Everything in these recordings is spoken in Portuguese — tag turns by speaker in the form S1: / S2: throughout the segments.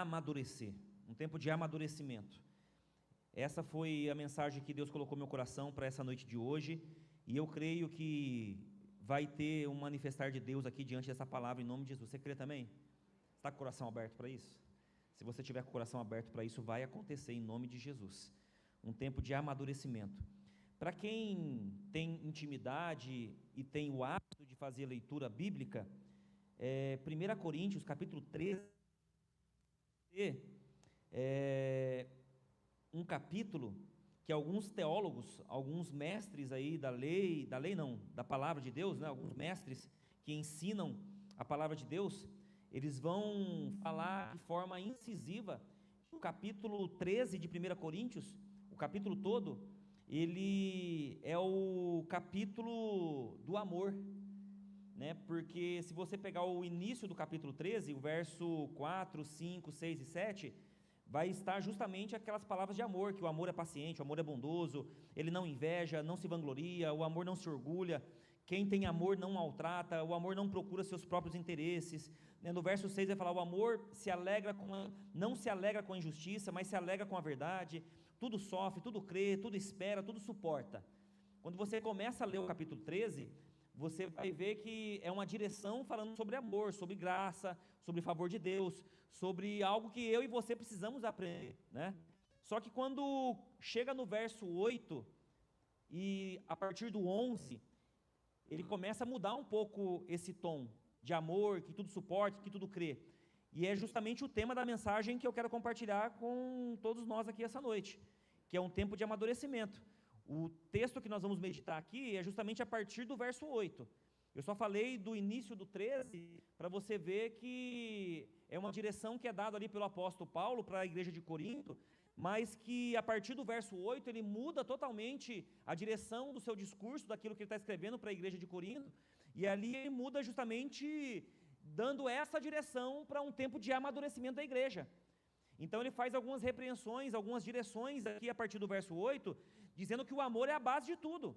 S1: amadurecer, um tempo de amadurecimento. Essa foi a mensagem que Deus colocou no meu coração para essa noite de hoje, e eu creio que vai ter um manifestar de Deus aqui diante dessa palavra, em nome de Jesus. Você crê também? Está com o coração aberto para isso? Se você tiver com o coração aberto para isso, vai acontecer em nome de Jesus. Um tempo de amadurecimento. Para quem tem intimidade e tem o hábito de fazer leitura bíblica, 1 Coríntios capítulo 13, um capítulo que alguns teólogos, alguns mestres aí da palavra de Deus, né, alguns mestres que ensinam a palavra de Deus, eles vão falar de forma incisiva. O capítulo 13 de 1 Coríntios, o capítulo todo, ele é o capítulo do amor, né? Porque se você pegar o início do capítulo 13, o verso 4, 5, 6 e 7, vai estar justamente aquelas palavras de amor, que o amor é paciente, o amor é bondoso, ele não inveja, não se vangloria, o amor não se orgulha, quem tem amor não maltrata, o amor não procura seus próprios interesses. No verso 6 vai falar, o amor não se alegra com a injustiça, mas se alegra com a verdade, tudo sofre, tudo crê, tudo espera, tudo suporta. Quando você começa a ler o capítulo 13, você vai ver que é uma direção falando sobre amor, sobre graça, sobre favor de Deus, sobre algo que eu e você precisamos aprender, né? Só que quando chega no verso 8, e a partir do 11, ele começa a mudar um pouco esse tom de amor, que tudo suporta, que tudo crê. E é justamente o tema da mensagem que eu quero compartilhar com todos nós aqui essa noite, que é um tempo de amadurecimento. O texto que nós vamos meditar aqui é justamente a partir do verso 8. Eu só falei do início do 13 para você ver que é uma direção que é dada ali pelo apóstolo Paulo para a igreja de Corinto, mas que a partir do verso 8 ele muda totalmente a direção do seu discurso, daquilo que ele está escrevendo para a igreja de Corinto, e ali ele muda justamente dando essa direção para um tempo de amadurecimento da igreja. Então ele faz algumas repreensões, algumas direções aqui a partir do verso 8, dizendo que o amor é a base de tudo.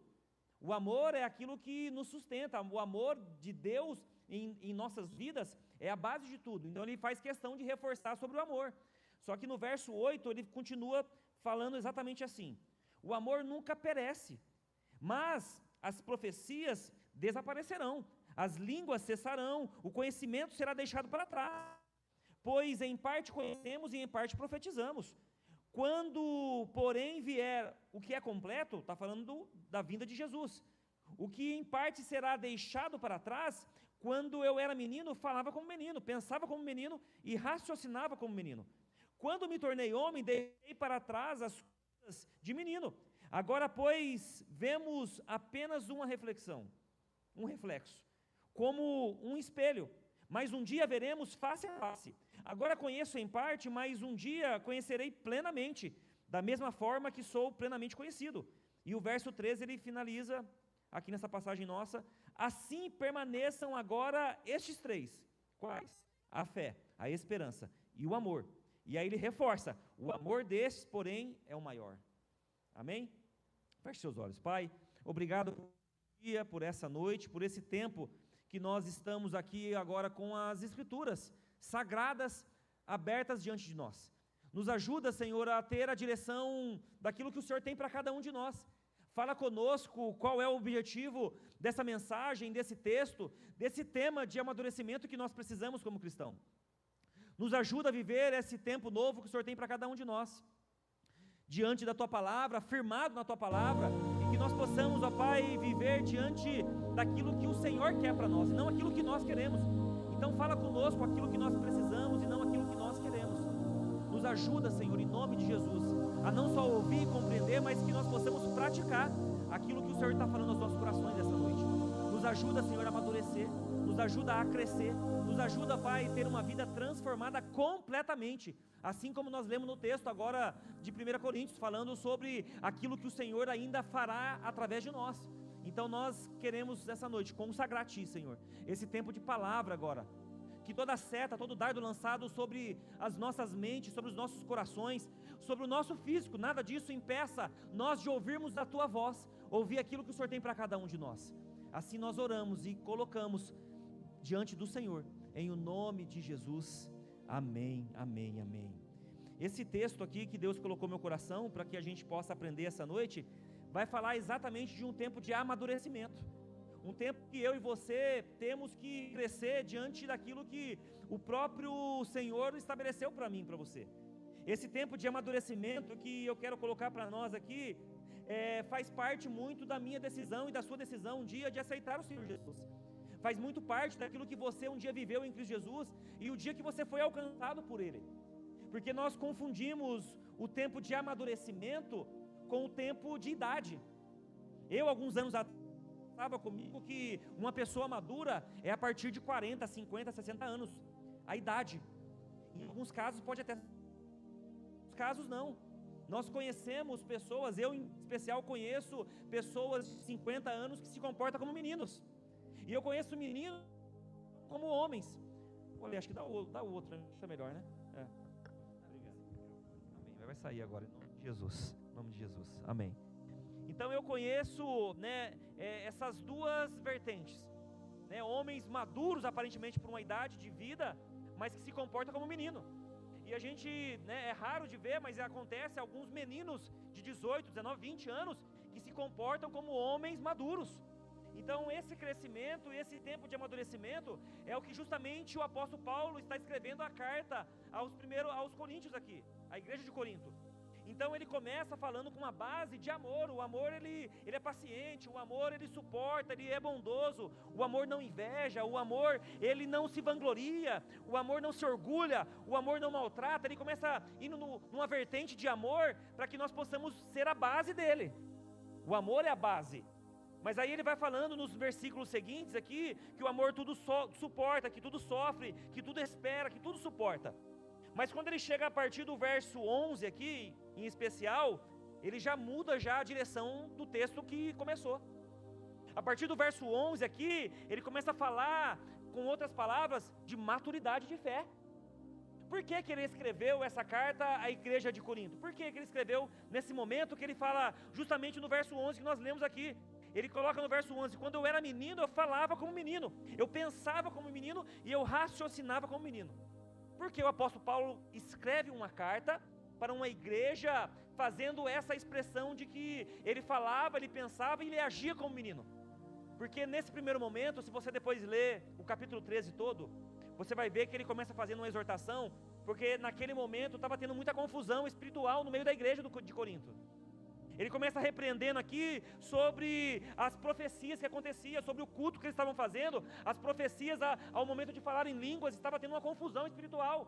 S1: O amor é aquilo que nos sustenta, o amor de Deus em nossas vidas é a base de tudo. Então ele faz questão de reforçar sobre o amor. Só que no verso 8 ele continua falando exatamente assim: o amor nunca perece, mas as profecias desaparecerão, as línguas cessarão, o conhecimento será deixado para trás, pois em parte conhecemos e em parte profetizamos. Quando, porém, vier o que é completo, está falando da vinda de Jesus, o que em parte será deixado para trás, quando eu era menino, falava como menino, pensava como menino e raciocinava como menino. Quando me tornei homem, deixei para trás as coisas de menino. Agora, pois, vemos apenas uma reflexão, um reflexo, como um espelho, mas um dia veremos face a face. Agora conheço em parte, mas um dia conhecerei plenamente, da mesma forma que sou plenamente conhecido. E o verso 13 ele finaliza, aqui nessa passagem nossa, assim permaneçam agora estes três. Quais? A fé, a esperança e o amor. E aí ele reforça, o amor destes, porém, é o maior. Amém? Feche seus olhos. Pai, obrigado por esse dia, por essa noite, por esse tempo que nós estamos aqui agora com as Escrituras sagradas abertas diante de nós. Nos ajuda, Senhor, a ter a direção daquilo que o Senhor tem para cada um de nós. Fala conosco qual é o objetivo dessa mensagem, desse texto, desse tema de amadurecimento que nós precisamos como cristão. Nos ajuda a viver esse tempo novo que o Senhor tem para cada um de nós. Diante da Tua Palavra, firmado na Tua Palavra, e que nós possamos, ó Pai, viver diante daquilo que o Senhor quer para nós, e não aquilo que nós queremos. Então fala conosco aquilo que nós precisamos e não aquilo que nós queremos. Nos ajuda, Senhor, em nome de Jesus, a não só ouvir e compreender, mas que nós possamos praticar aquilo que o Senhor está falando aos nossos corações essa noite. Nos ajuda, Senhor, a amadurecer, nos ajuda a crescer, nos ajuda, Pai, a ter uma vida transformada completamente, assim como nós lemos no texto agora de 1 Coríntios, falando sobre aquilo que o Senhor ainda fará através de nós. Então nós queremos essa noite consagrar a Ti, Senhor, esse tempo de palavra agora, que toda seta, todo dardo lançado sobre as nossas mentes, sobre os nossos corações, sobre o nosso físico, nada disso impeça nós de ouvirmos a Tua voz, ouvir aquilo que o Senhor tem para cada um de nós. Assim nós oramos e colocamos diante do Senhor, em o nome de Jesus, amém, amém, amém. Esse texto aqui que Deus colocou no meu coração, para que a gente possa aprender essa noite, vai falar exatamente de um tempo de amadurecimento. Um tempo que eu e você temos que crescer diante daquilo que o próprio Senhor estabeleceu para mim e para você. Esse tempo de amadurecimento que eu quero colocar para nós aqui, faz parte muito da minha decisão e da sua decisão um dia de aceitar o Senhor Jesus. Faz muito parte daquilo que você um dia viveu em Cristo Jesus e o dia que você foi alcançado por Ele. Porque nós confundimos o tempo de amadurecimento com o tempo de idade. Eu, alguns anos atrás, estava comigo que uma pessoa madura é a partir de 40, 50, 60 anos, a idade. Em alguns casos pode até, em alguns casos não. Nós conhecemos pessoas, eu em especial conheço pessoas de 50 anos que se comportam como meninos. E eu conheço meninos como homens. Olha, acho que dá o outro, acho melhor, né? Obrigado. Amém. Vai sair agora, em nome de Jesus. Em nome de Jesus. Amém. Então eu conheço, né, essas duas vertentes, né, homens maduros aparentemente por uma idade de vida, mas que se comportam como menino. E a gente, né, é raro de ver, mas acontece alguns meninos de 18, 19, 20 anos que se comportam como homens maduros. Então esse crescimento, esse tempo de amadurecimento é o que justamente o apóstolo Paulo está escrevendo a carta aos Coríntios aqui, a igreja de Corinto. Então ele começa falando com uma base de amor. O amor ele é paciente, o amor ele suporta, ele é bondoso, o amor não inveja, o amor ele não se vangloria, o amor não se orgulha, o amor não maltrata. Ele começa indo numa vertente de amor para que nós possamos ser a base dele. O amor é a base. Mas aí ele vai falando nos versículos seguintes aqui que o amor tudo suporta, que tudo sofre, que tudo espera, que tudo suporta. Mas quando ele chega a partir do verso 11 aqui, em especial, ele já muda já a direção do texto que começou. A partir do verso 11 aqui, ele começa a falar, com outras palavras, de maturidade de fé. Por que que ele escreveu essa carta à igreja de Corinto? Por que que ele escreveu nesse momento que ele fala justamente no verso 11 que nós lemos aqui? Ele coloca no verso 11, quando eu era menino, eu falava como menino, eu pensava como menino e eu raciocinava como menino. Porque o apóstolo Paulo escreve uma carta para uma igreja fazendo essa expressão de que ele falava, ele pensava e ele agia como menino. Porque nesse primeiro momento, se você depois ler o capítulo 13 todo, você vai ver que ele começa fazendo uma exortação, porque naquele momento estava tendo muita confusão espiritual no meio da igreja de Corinto. Ele começa repreendendo aqui sobre as profecias que aconteciam, sobre o culto que eles estavam fazendo, as profecias ao momento de falar em línguas, estava tendo uma confusão espiritual.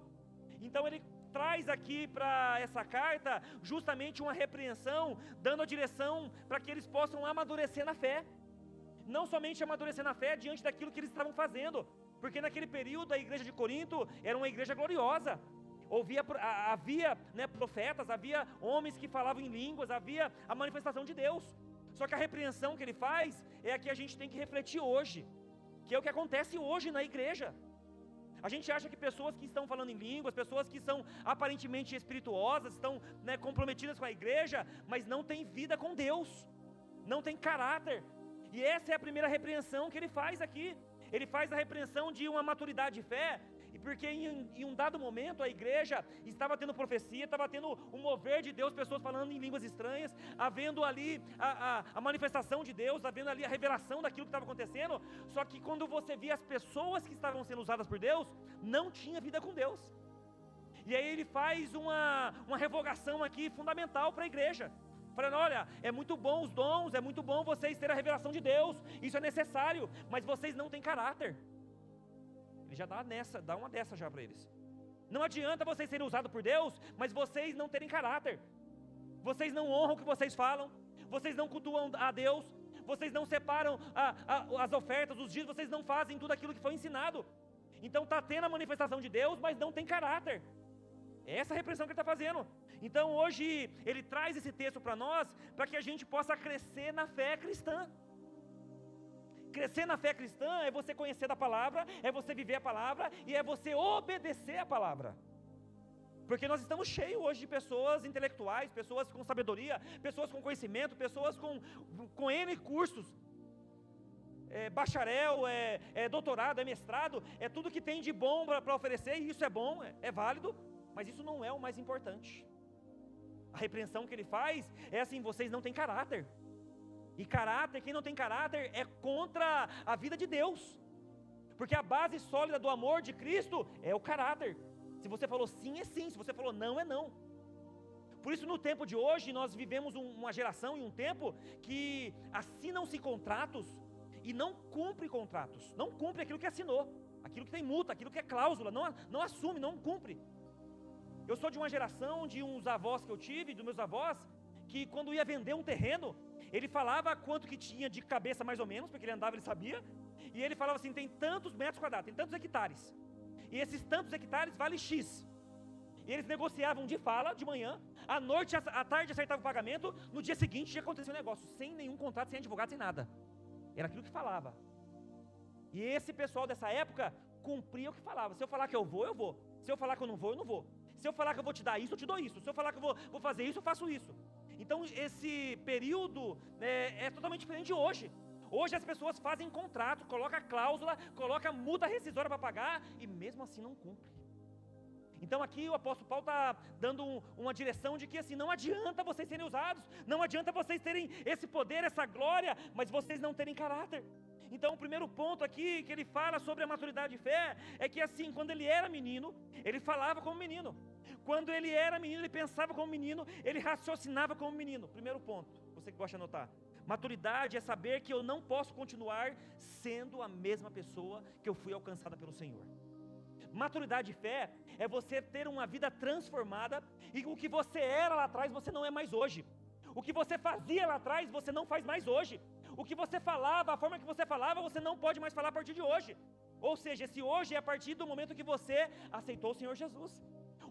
S1: Então ele traz aqui para essa carta justamente uma repreensão, dando a direção para que eles possam amadurecer na fé. Não somente amadurecer na fé diante daquilo que eles estavam fazendo, porque naquele período a igreja de Corinto era uma igreja gloriosa. Havia, né, profetas, havia homens que falavam em línguas, havia a manifestação de Deus. Só que a repreensão que ele faz é a que a gente tem que refletir hoje, que é o que acontece hoje na igreja. A gente acha que pessoas que estão falando em línguas, pessoas que são aparentemente espirituosas, estão, né, comprometidas com a igreja, mas não têm vida com Deus, não têm caráter. E essa é a primeira repreensão que ele faz aqui. Ele faz a repreensão de uma maturidade de fé, porque em um dado momento a igreja estava tendo profecia, estava tendo um mover de Deus, pessoas falando em línguas estranhas, havendo ali a manifestação de Deus, havendo ali a revelação daquilo que estava acontecendo. Só que quando você via as pessoas que estavam sendo usadas por Deus, não tinha vida com Deus. E aí ele faz uma revogação aqui fundamental para a igreja, falando, olha, é muito bom os dons, é muito bom vocês terem a revelação de Deus, isso é necessário, mas vocês não têm caráter. Ele já dá uma dessa já para eles. Não adianta vocês serem usados por Deus, mas vocês não terem caráter. Vocês não honram o que vocês falam, vocês não cultuam a Deus, vocês não separam as ofertas, os dias, vocês não fazem tudo aquilo que foi ensinado. Então está tendo a manifestação de Deus, mas não tem caráter. É essa a repressão que ele está fazendo. Então hoje ele traz esse texto para nós, para que a gente possa crescer na fé cristã. Crescer na fé cristã é você conhecer da palavra, é você viver a palavra e é você obedecer a palavra. Porque nós estamos cheios hoje de pessoas intelectuais, pessoas com sabedoria, pessoas com conhecimento, pessoas com N cursos. Bacharel, doutorado, mestrado, é tudo que tem de bom para oferecer, e isso é bom, é válido.
S2: Mas isso não é o mais importante. A repreensão que ele faz é assim: vocês não têm caráter. E caráter, quem não tem caráter é contra a vida de Deus. Porque a base sólida do amor de Cristo é o caráter. Se você falou sim, é sim. Se você falou não, é não. Por isso, no tempo de hoje, nós vivemos uma geração e um tempo que assinam-se contratos e não cumpre contratos. Não cumpre aquilo que assinou, aquilo que tem multa, aquilo que é cláusula. Não assume, não cumpre. Eu sou de uma geração de uns avós que eu tive, dos meus avós, que quando ia vender um terreno, ele falava quanto que tinha de cabeça mais ou menos, porque ele andava, ele sabia. E ele falava assim: tem tantos metros quadrados, tem tantos hectares. E esses tantos hectares vale X. E eles negociavam de fala, de manhã, à noite, à tarde acertava o pagamento, no dia seguinte já acontecia o negócio, sem nenhum contrato, sem advogado, sem nada. Era aquilo que falava. E esse pessoal dessa época cumpria o que falava. Se eu falar que eu vou, eu vou. Se eu falar que eu não vou, eu não vou. Se eu falar que eu vou te dar isso, eu te dou isso. Se eu falar que eu vou fazer isso, eu faço isso. Então esse período é totalmente diferente de hoje. Hoje as pessoas fazem contrato, colocam cláusula, colocam multa rescisória para pagar e mesmo assim não cumpre. Então aqui o apóstolo Paulo está dando uma direção de que assim, não adianta vocês serem usados, não adianta vocês terem esse poder, essa glória, mas vocês não terem caráter. Então o primeiro ponto aqui que ele fala sobre a maturidade de fé é que assim, quando ele era menino, ele falava como menino. Quando ele era menino, ele pensava como menino, ele raciocinava como menino. Primeiro ponto, você que gosta de anotar. Maturidade é saber que eu não posso continuar sendo a mesma pessoa que eu fui alcançada pelo Senhor. Maturidade de fé é você ter uma vida transformada e o que você era lá atrás você não é mais hoje. O que você fazia lá atrás você não faz mais hoje. O que você falava, a forma que você falava, você não pode mais falar a partir de hoje. Ou seja, esse hoje é a partir do momento que você aceitou o Senhor Jesus.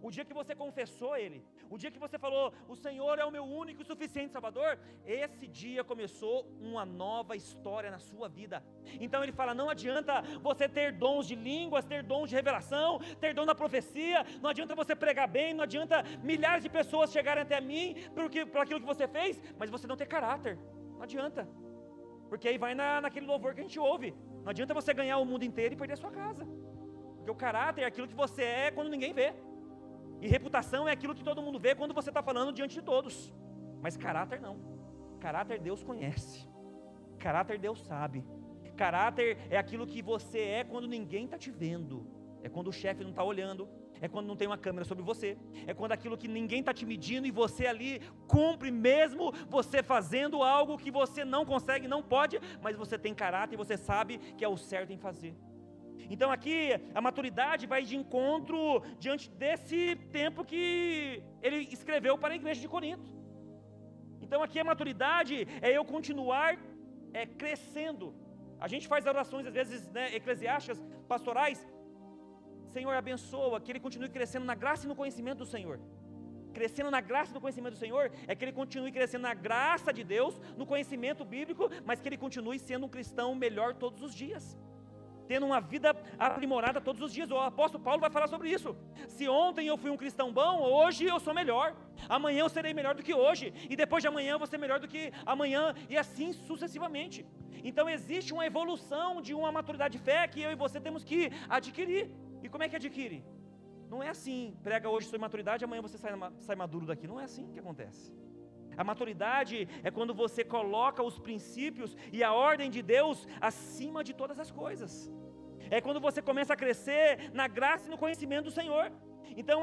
S2: O dia que você confessou Ele, o dia que você falou, o Senhor é o meu único e suficiente Salvador, esse dia começou uma nova história na sua vida. Então ele fala, não adianta você ter dons de línguas, ter dons de revelação, ter dom da profecia, não adianta você pregar bem, não adianta milhares de pessoas chegarem até mim por aquilo que você fez, mas você não ter caráter, não adianta. Porque aí vai naquele louvor que a gente ouve, não adianta você ganhar o mundo inteiro e perder a sua casa. Porque o caráter é aquilo que você é quando ninguém vê. E reputação é aquilo que todo mundo vê quando você está falando diante de todos. Mas caráter não. Caráter Deus conhece. Caráter Deus sabe. Caráter é aquilo que você é quando ninguém está te vendo. É quando o chefe não está olhando. É quando não tem uma câmera sobre você. É quando aquilo que ninguém está te medindo e você ali cumpre mesmo você fazendo algo que você não consegue, não pode, mas você tem caráter e você sabe que é o certo em fazer. Então aqui a maturidade vai de encontro diante desse tempo que ele escreveu para a igreja de Corinto. Então aqui a maturidade é eu continuar crescendo. A gente faz orações às vezes eclesiásticas, pastorais. Senhor, abençoa, que ele continue crescendo na graça e no conhecimento do Senhor. Crescendo na graça e no conhecimento do Senhor é que ele continue crescendo na graça de Deus, no conhecimento bíblico, mas que ele continue sendo um cristão melhor todos os dias, tendo uma vida aprimorada todos os dias. O apóstolo Paulo vai falar sobre isso. Se ontem eu fui um cristão bom, hoje eu sou melhor. Amanhã eu serei melhor do que hoje. E depois de amanhã eu vou ser melhor do que amanhã. E assim sucessivamente. Então existe uma evolução de uma maturidade de fé que eu e você temos que adquirir. E como é que adquire? Não é assim, prega hoje sobre maturidade, amanhã você sai maduro daqui. Não é assim que acontece. A maturidade é quando você coloca os princípios e a ordem de Deus acima de todas as coisas. É quando você começa a crescer na graça e no conhecimento do Senhor. Então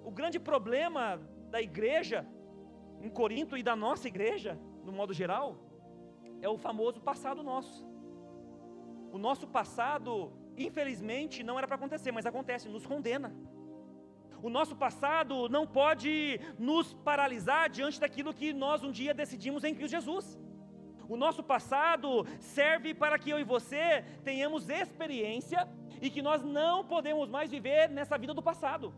S2: o grande problema da igreja em Corinto e da nossa igreja, no modo geral, é o famoso passado nosso. O nosso passado, infelizmente, não era para acontecer, mas acontece, nos condena. O nosso passado não pode nos paralisar diante daquilo que nós um dia decidimos em Cristo Jesus. O nosso passado serve para que eu e você tenhamos experiência e que nós não podemos mais viver nessa vida do passado.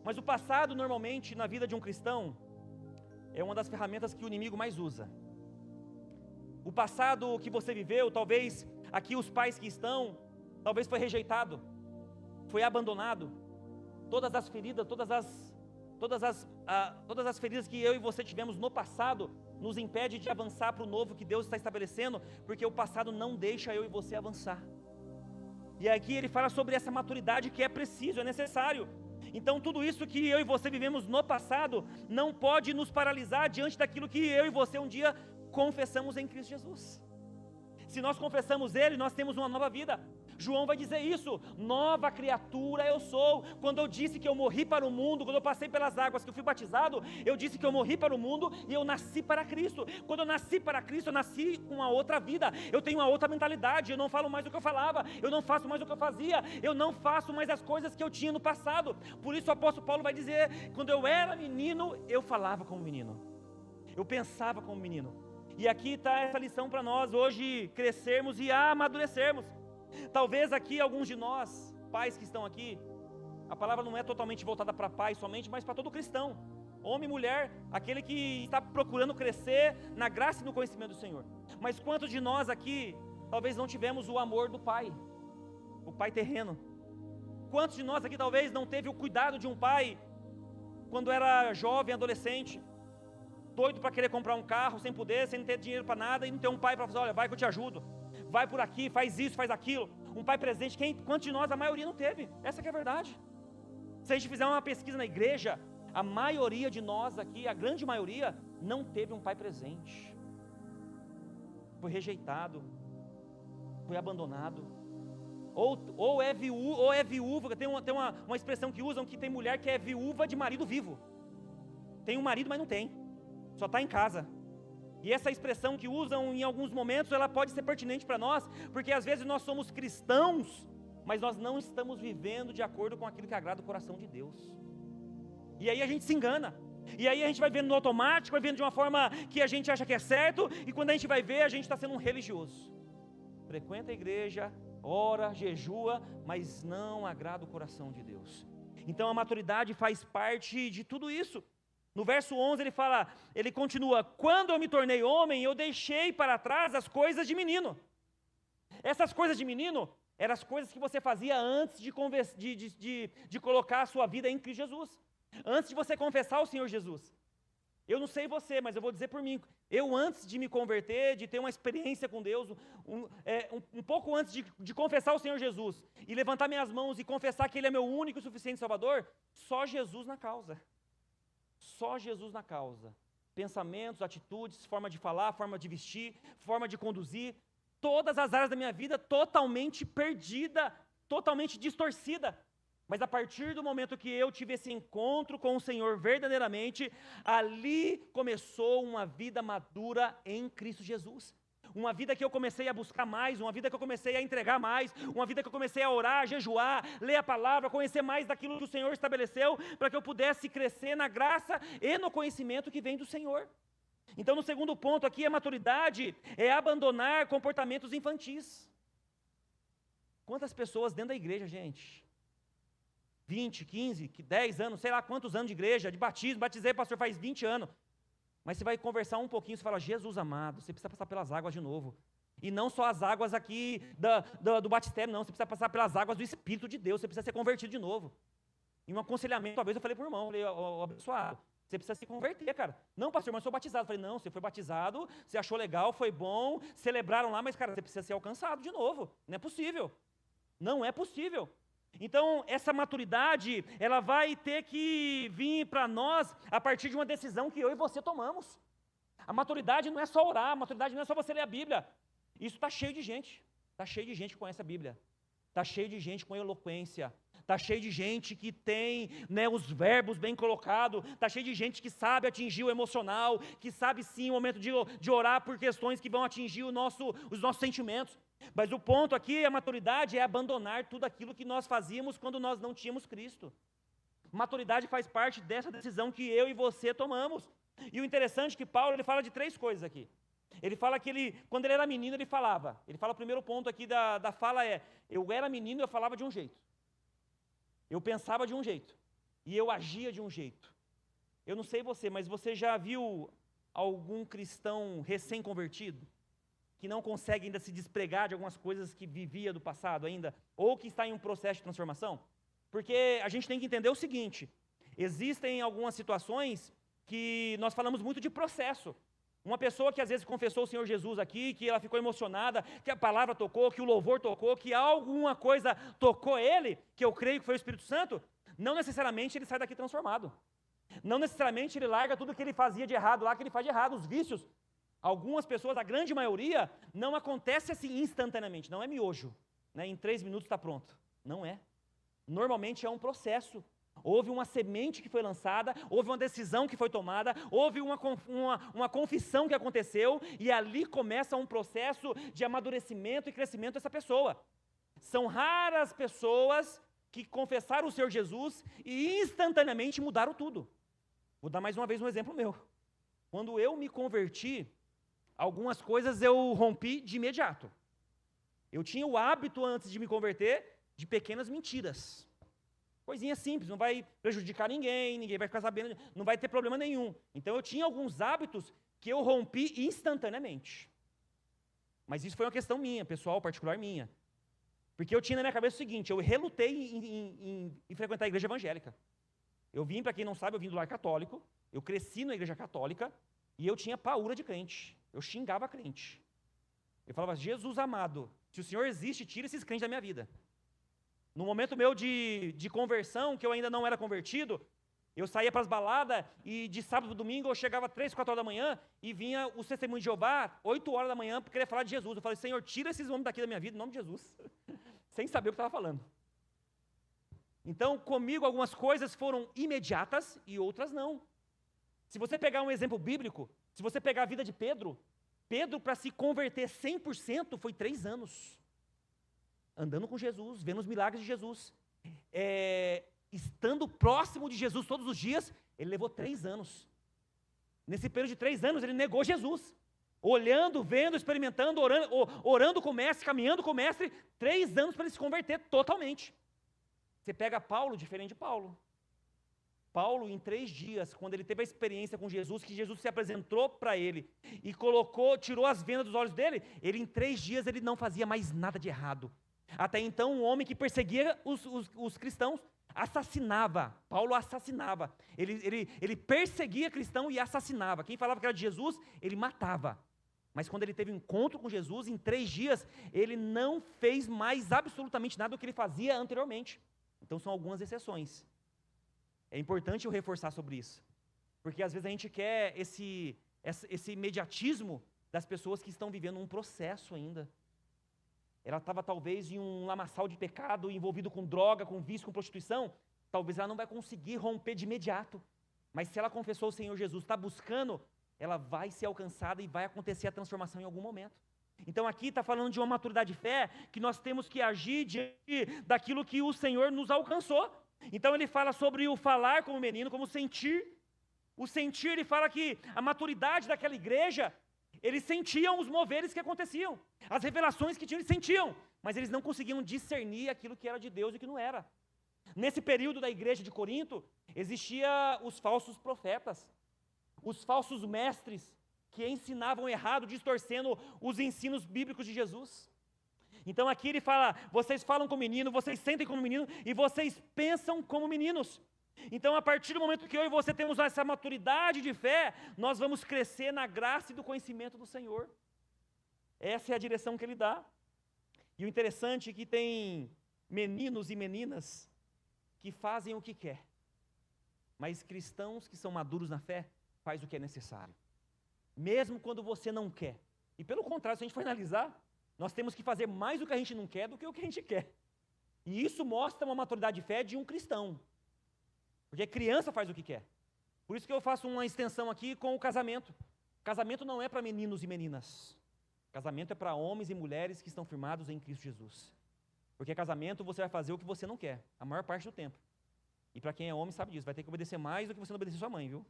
S2: Mas o passado, normalmente, na vida de um cristão, é uma das ferramentas que o inimigo mais usa. O passado que você viveu, talvez aqui os pais que estão, talvez foi rejeitado, foi abandonado. Todas as feridas, todas as feridas que eu e você tivemos no passado, nos impede de avançar para o novo que Deus está estabelecendo, porque o passado não deixa eu e você avançar. E aqui ele fala sobre essa maturidade que é preciso, é necessário. Então tudo isso que eu e você vivemos no passado não pode nos paralisar diante daquilo que eu e você um dia confessamos em Cristo Jesus. Se nós confessamos Ele, nós temos uma nova vida. João vai dizer isso, nova criatura eu sou. Quando eu disse que eu morri para o mundo, quando eu passei pelas águas, que eu fui batizado, eu disse que eu morri para o mundo e eu nasci para Cristo. Quando eu nasci para Cristo, eu nasci com uma outra vida, eu tenho uma outra mentalidade, eu não falo mais o que eu falava, eu não faço mais o que eu fazia, eu não faço mais as coisas que eu tinha no passado. Por isso o apóstolo Paulo vai dizer, quando eu era menino, eu falava como menino, eu pensava como menino. E aqui está essa lição para nós hoje crescermos e amadurecermos. Talvez aqui alguns de nós, pais que estão aqui, a palavra não é totalmente voltada para pai somente, mas para todo cristão, homem e mulher, aquele que está procurando crescer na graça e no conhecimento do Senhor. Mas quantos de nós aqui, talvez não tivemos o amor do pai, o pai terreno? Quantos de nós aqui talvez não teve o cuidado de um pai, quando era jovem, adolescente, doido para querer comprar um carro, sem poder, sem ter dinheiro para nada, e não ter um pai para fazer, olha, vai que eu te ajudo, vai por aqui, faz isso, faz aquilo, um pai presente. Quantos de nós, a maioria não teve, essa que é a verdade. Se a gente fizer uma pesquisa na igreja, a maioria de nós aqui, a grande maioria, não teve um pai presente, foi rejeitado, foi abandonado, ou é viúva, tem uma expressão que usam, que tem mulher que é viúva de marido vivo, tem um marido mas não tem, só está em casa. E essa expressão que usam em alguns momentos, ela pode ser pertinente para nós, porque às vezes nós somos cristãos, mas nós não estamos vivendo de acordo com aquilo que agrada o coração de Deus. E aí a gente se engana, e aí a gente vai vendo no automático, vai vendo de uma forma que a gente acha que é certo, e quando a gente vai ver, a gente está sendo um religioso. Frequenta a igreja, ora, jejua, mas não agrada o coração de Deus. Então a maturidade faz parte de tudo isso. No verso 11 ele continua, quando eu me tornei homem, eu deixei para trás as coisas de menino. Essas coisas de menino, eram as coisas que você fazia antes de colocar a sua vida em Cristo Jesus. Antes de você confessar o Senhor Jesus. Eu não sei você, mas eu vou dizer por mim, eu antes de me converter, de ter uma experiência com Deus, um pouco antes de confessar o Senhor Jesus, e levantar minhas mãos e confessar que Ele é meu único e suficiente Salvador, só Jesus na causa. Só Jesus na causa. Pensamentos, atitudes, forma de falar, forma de vestir, forma de conduzir, todas as áreas da minha vida totalmente perdida, totalmente distorcida. Mas a partir do momento que eu tive esse encontro com o Senhor verdadeiramente, ali começou uma vida madura em Cristo Jesus. Uma vida que eu comecei a buscar mais, uma vida que eu comecei a entregar mais, uma vida que eu comecei a orar, a jejuar, ler a palavra, conhecer mais daquilo que o Senhor estabeleceu, para que eu pudesse crescer na graça e no conhecimento que vem do Senhor. Então, no segundo ponto aqui, a maturidade é abandonar comportamentos infantis. Quantas pessoas dentro da igreja, gente? 20, 15, 10 anos, sei lá quantos anos de igreja, de batismo, batizei, pastor, faz 20 anos. Mas você vai conversar um pouquinho, você fala, Jesus amado, você precisa passar pelas águas de novo. E não só as águas aqui do batistério, não, você precisa passar pelas águas do Espírito de Deus, você precisa ser convertido de novo. Em um aconselhamento, uma vez eu falei para o irmão, abençoado, você precisa se converter, cara. Não, pastor, mas eu sou batizado. Eu falei, não, você foi batizado, você achou legal, foi bom, celebraram lá, mas, cara, você precisa ser alcançado de novo. Não é possível. Não é possível. Então, essa maturidade, ela vai ter que vir para nós a partir de uma decisão que eu e você tomamos. A maturidade não é só orar, a maturidade não é só você ler a Bíblia. Isso está cheio de gente. Está cheio de gente que conhece a Bíblia. Está cheio de gente com eloquência. Está cheio de gente que tem, né, os verbos bem colocados. Está cheio de gente que sabe atingir o emocional, que sabe sim o momento de orar por questões que vão atingir os nossos sentimentos. Mas o ponto aqui, a maturidade, é abandonar tudo aquilo que nós fazíamos quando nós não tínhamos Cristo. Maturidade faz parte dessa decisão que eu e você tomamos. E o interessante é que Paulo ele fala de 3 coisas aqui. Ele fala que quando ele era menino, ele fala, o primeiro ponto aqui da fala é, eu era menino e eu falava de um jeito. Eu pensava de um jeito. E eu agia de um jeito. Eu não sei você, mas você já viu algum cristão recém-convertido? Que não consegue ainda se despregar de algumas coisas que vivia do passado ainda, ou que está em um processo de transformação? Porque a gente tem que entender o seguinte, existem algumas situações que nós falamos muito de processo. Uma pessoa que às vezes confessou o Senhor Jesus aqui, que ela ficou emocionada, que a palavra tocou, que o louvor tocou, que alguma coisa tocou ele, que eu creio que foi o Espírito Santo, não necessariamente ele sai daqui transformado. Não necessariamente ele larga tudo que ele fazia de errado lá, que ele faz de errado, os vícios. Algumas pessoas, a grande maioria, não acontece assim instantaneamente, não é miojo, né? Em 3 minutos está pronto. Não é. Normalmente é um processo. Houve uma semente que foi lançada, houve uma decisão que foi tomada, houve uma confissão que aconteceu, e ali começa um processo de amadurecimento e crescimento dessa pessoa. São raras pessoas que confessaram o Senhor Jesus e instantaneamente mudaram tudo. Vou dar mais uma vez um exemplo meu. Quando eu me converti, algumas coisas eu rompi de imediato. Eu tinha o hábito, antes de me converter, de pequenas mentiras. Coisinha simples, não vai prejudicar ninguém, ninguém vai ficar sabendo, não vai ter problema nenhum. Então eu tinha alguns hábitos que eu rompi instantaneamente. Mas isso foi uma questão minha, pessoal, particular minha. Porque eu tinha na minha cabeça o seguinte, eu relutei em frequentar a igreja evangélica. Eu vim, para quem não sabe, eu vim do lar católico, eu cresci na igreja católica, e eu tinha paura de crente. Eu xingava crente. Eu falava, Jesus amado, se o Senhor existe, tira esses crentes da minha vida. No momento meu de conversão, que eu ainda não era convertido, eu saía para as baladas e de sábado para domingo eu chegava 3, 4 horas da manhã e vinha o testemunho de Jeová, 8 horas da manhã, para querer falar de Jesus. Eu falei, Senhor, tira esses homens daqui da minha vida, em nome de Jesus. Sem saber o que estava falando. Então, comigo algumas coisas foram imediatas e outras não. Se você pegar um exemplo bíblico, se você pegar a vida de Pedro, Pedro, para se converter 100%, foi 3 anos. Andando com Jesus, vendo os milagres de Jesus. Estando próximo de Jesus todos os dias, ele levou 3 anos. Nesse período de 3 anos, ele negou Jesus. Olhando, vendo, experimentando, orando com o mestre, caminhando com o mestre, 3 anos para ele se converter totalmente. Você pega Paulo, diferente de Paulo. Paulo, em 3 dias, quando ele teve a experiência com Jesus, que Jesus se apresentou para ele e tirou as vendas dos olhos dele, ele em 3 dias ele não fazia mais nada de errado. Até então, um homem que perseguia os cristãos, assassinava. Paulo assassinava. Ele perseguia cristão e assassinava. Quem falava que era de Jesus, ele matava. Mas quando ele teve um encontro com Jesus, em 3 dias, ele não fez mais absolutamente nada do que ele fazia anteriormente. Então são algumas exceções. É importante eu reforçar sobre isso. Porque às vezes a gente quer esse imediatismo das pessoas que estão vivendo um processo ainda. Ela estava talvez em um lamaçal de pecado, envolvido com droga, com vício, com prostituição. Talvez ela não vai conseguir romper de imediato. Mas se ela confessou o Senhor Jesus, está buscando, ela vai ser alcançada e vai acontecer a transformação em algum momento. Então aqui está falando de uma maturidade de fé, que nós temos que agir diante daquilo que o Senhor nos alcançou. Então ele fala sobre o falar como menino, como sentir. O sentir, ele fala que a maturidade daquela igreja, eles sentiam os moveres que aconteciam, as revelações que tinham, eles sentiam, mas eles não conseguiam discernir aquilo que era de Deus e que não era. Nesse período da igreja de Corinto, existiam os falsos profetas, os falsos mestres, que ensinavam errado, distorcendo os ensinos bíblicos de Jesus. Então aqui ele fala, vocês falam como menino, vocês sentem como menino, e vocês pensam como meninos. Então, a partir do momento que eu e você temos essa maturidade de fé, nós vamos crescer na graça e do conhecimento do Senhor. Essa é a direção que Ele dá. E o interessante é que tem meninos e meninas que fazem o que quer, mas cristãos que são maduros na fé, faz o que é necessário, mesmo quando você não quer. E pelo contrário, se a gente for analisar, nós temos que fazer mais o que a gente não quer do que o que a gente quer. E isso mostra uma maturidade de fé de um cristão. Porque criança faz o que quer. Por isso que eu faço uma extensão aqui com o casamento. Casamento não é para meninos e meninas. Casamento é para homens e mulheres que estão firmados em Cristo Jesus. Porque casamento você vai fazer o que você não quer, a maior parte do tempo. E para quem é homem sabe disso, vai ter que obedecer mais do que você não obedecer sua mãe, viu?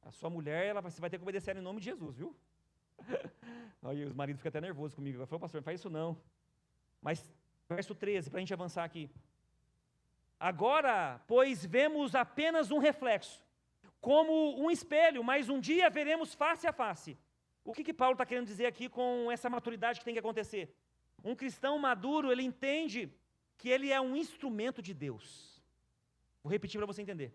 S2: A sua mulher, você vai ter que obedecer ela em nome de Jesus, viu? Aí os maridos ficam até nervosos comigo. Eu falo, pastor, não faz isso não. Mas, verso 13, para a gente avançar aqui. Agora, pois, vemos apenas um reflexo, como um espelho, mas um dia veremos face a face. O que Paulo está querendo dizer aqui com essa maturidade que tem que acontecer? Um cristão maduro, ele entende que ele é um instrumento de Deus. Vou repetir para você entender.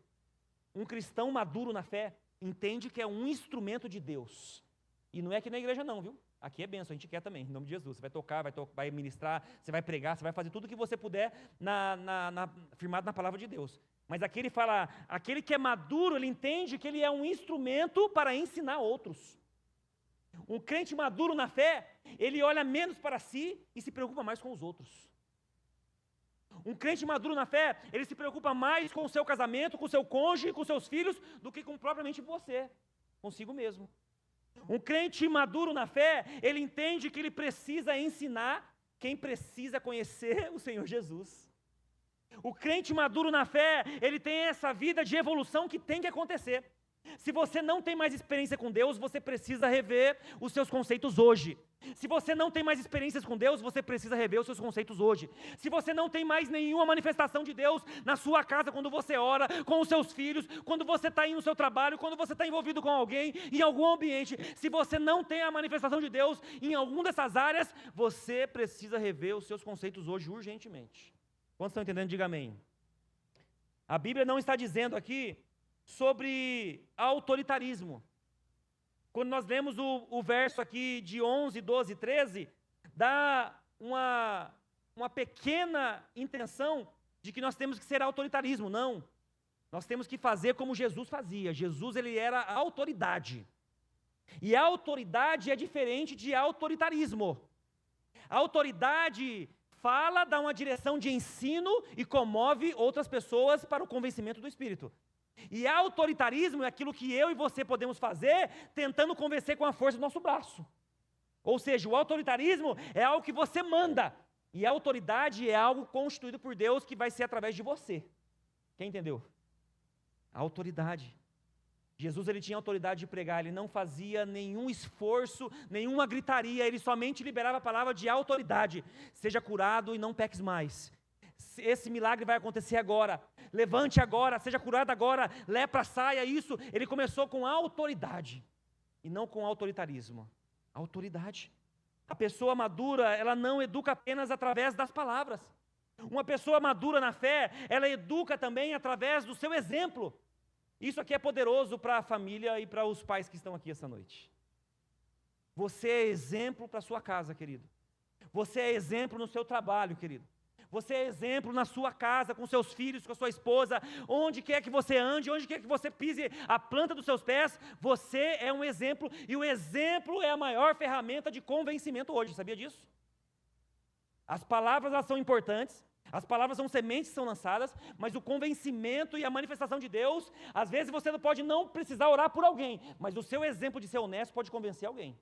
S2: Um cristão maduro na fé entende que é um instrumento de Deus. E não é aqui na igreja não, viu? Aqui é bênção, a gente quer também, em nome de Jesus. Você vai tocar, vai ministrar, você vai pregar, você vai fazer tudo o que você puder firmado na palavra de Deus. Mas aqui ele fala, aquele que é maduro, ele entende que ele é um instrumento para ensinar outros. Um crente maduro na fé, ele olha menos para si e se preocupa mais com os outros. Um crente maduro na fé, ele se preocupa mais com o seu casamento, com o seu cônjuge, com seus filhos, do que com propriamente você, consigo mesmo. Um crente maduro na fé, ele entende que ele precisa ensinar quem precisa conhecer o Senhor Jesus. O crente maduro na fé, ele tem essa vida de evolução que tem que acontecer. Se você não tem mais experiência com Deus, você precisa rever os seus conceitos hoje. Se você não tem mais experiências com Deus, você precisa rever os seus conceitos hoje. Se você não tem mais nenhuma manifestação de Deus na sua casa, quando você ora, com os seus filhos, quando você está aí no seu trabalho, quando você está envolvido com alguém, em algum ambiente, se você não tem a manifestação de Deus em alguma dessas áreas, você precisa rever os seus conceitos hoje urgentemente. Quantos estão entendendo? Diga amém. A Bíblia não está dizendo aqui sobre autoritarismo. Quando nós lemos o verso aqui de 11, 12 e 13, dá uma pequena intenção de que nós temos que ser autoritarismo. Não, nós temos que fazer como Jesus fazia. Jesus, ele era a autoridade. E a autoridade é diferente de autoritarismo. A autoridade fala, dá uma direção de ensino e comove outras pessoas para o convencimento do Espírito. E autoritarismo é aquilo que eu e você podemos fazer tentando convencer com a força do nosso braço. Ou seja, o autoritarismo é algo que você manda. E a autoridade é algo constituído por Deus que vai ser através de você. Quem entendeu? A autoridade. Jesus, ele tinha autoridade de pregar, ele não fazia nenhum esforço, nenhuma gritaria, ele somente liberava a palavra de autoridade. Seja curado e não peques mais. Esse milagre vai acontecer agora, levante agora, seja curado agora, lepra saia, isso. Ele começou com autoridade, e não com autoritarismo. Autoridade. A pessoa madura, ela não educa apenas através das palavras. Uma pessoa madura na fé, ela educa também através do seu exemplo. Isso aqui é poderoso para a família e para os pais que estão aqui essa noite. Você é exemplo para a sua casa, querido. Você é exemplo no seu trabalho, querido. Você é exemplo na sua casa, com seus filhos, com a sua esposa, onde quer que você ande, onde quer que você pise a planta dos seus pés, você é um exemplo, e o exemplo é a maior ferramenta de convencimento hoje, sabia disso? As palavras, elas são importantes, as palavras são sementes que são lançadas, mas o convencimento e a manifestação de Deus, às vezes você pode não precisar orar por alguém, mas o seu exemplo de ser honesto pode convencer alguém.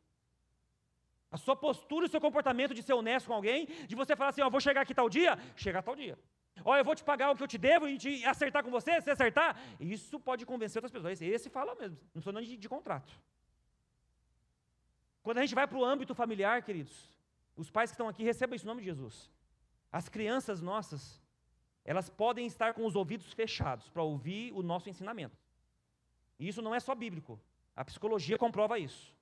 S2: A sua postura e o seu comportamento de ser honesto com alguém, de você falar assim, ó, vou chegar aqui tal dia, chegar tal dia. Ó, eu vou te pagar o que eu te devo e te acertar com você, se acertar, isso pode convencer outras pessoas. Esse fala mesmo, não sou nem de contrato. Quando a gente vai para o âmbito familiar, queridos, os pais que estão aqui, recebam isso em nome de Jesus. As crianças nossas, elas podem estar com os ouvidos fechados para ouvir o nosso ensinamento. E isso não é só bíblico, a psicologia comprova isso.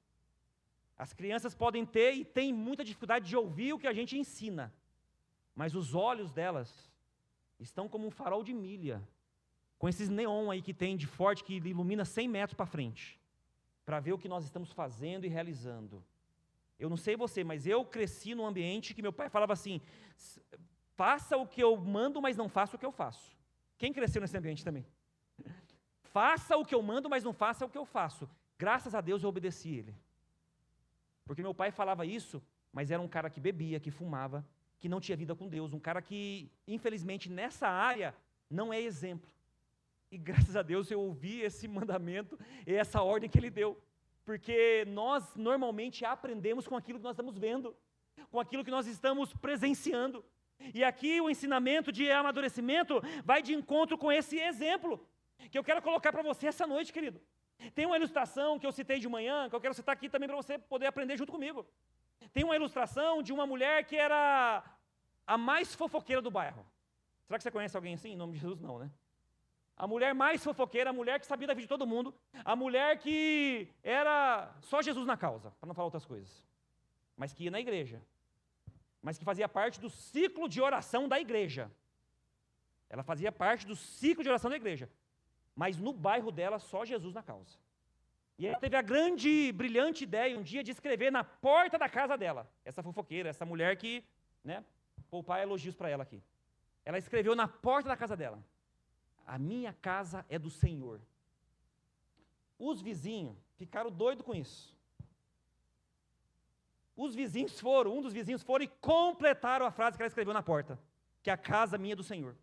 S2: As crianças podem ter e têm muita dificuldade de ouvir o que a gente ensina, mas os olhos delas estão como um farol de milha, com esses neon aí que tem de forte, que ilumina 100 metros para frente, para ver o que nós estamos fazendo e realizando. Eu não sei você, mas eu cresci num ambiente que meu pai falava assim, faça o que eu mando, mas não faça o que eu faço. Quem cresceu nesse ambiente também? Faça o que eu mando, mas não faça o que eu faço. Graças a Deus eu obedeci ele. Porque meu pai falava isso, mas era um cara que bebia, que fumava, que não tinha vida com Deus, um cara que, infelizmente, nessa área, não é exemplo. E graças a Deus eu ouvi esse mandamento e essa ordem que ele deu. Porque nós, normalmente, aprendemos com aquilo que nós estamos vendo, com aquilo que nós estamos presenciando. E aqui o ensinamento de amadurecimento vai de encontro com esse exemplo, que eu quero colocar para você essa noite, querido. Tem uma ilustração que eu citei de manhã, que eu quero citar aqui também para você poder aprender junto comigo. Tem uma ilustração de uma mulher que era a mais fofoqueira do bairro. Será que você conhece alguém assim? Em nome de Jesus, não, né? A mulher mais fofoqueira, a mulher que sabia da vida de todo mundo, a mulher que era só Jesus na causa, para não falar outras coisas, mas que ia na igreja, mas que fazia parte do ciclo de oração da igreja. Ela fazia parte do ciclo de oração da igreja. Mas no bairro dela, só Jesus na causa. E ela teve a grande, brilhante ideia um dia de escrever na porta da casa dela, essa fofoqueira, essa mulher que, né, poupar elogios para ela aqui. Ela escreveu na porta da casa dela, a minha casa é do Senhor. Os vizinhos ficaram doidos com isso. Um dos vizinhos foram e completaram a frase que ela escreveu na porta, que a casa minha é do Senhor.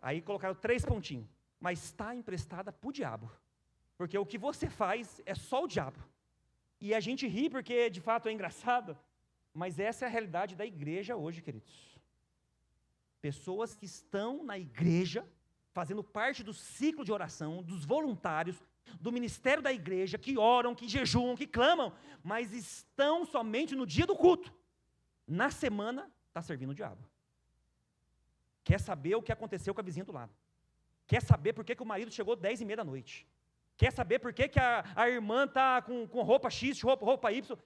S2: Aí colocaram 3 pontinhos, mas está emprestada para o diabo, porque o que você faz é só o diabo. E a gente ri porque de fato é engraçado, mas essa é a realidade da igreja hoje, queridos. Pessoas que estão na igreja, fazendo parte do ciclo de oração, dos voluntários, do ministério da igreja, que oram, que jejuam, que clamam, mas estão somente no dia do culto. Na semana, está servindo o diabo. Quer saber o que aconteceu com a vizinha do lado. Quer saber por que o marido chegou 10h30 da noite. Quer saber por que a irmã está com roupa X, roupa Y.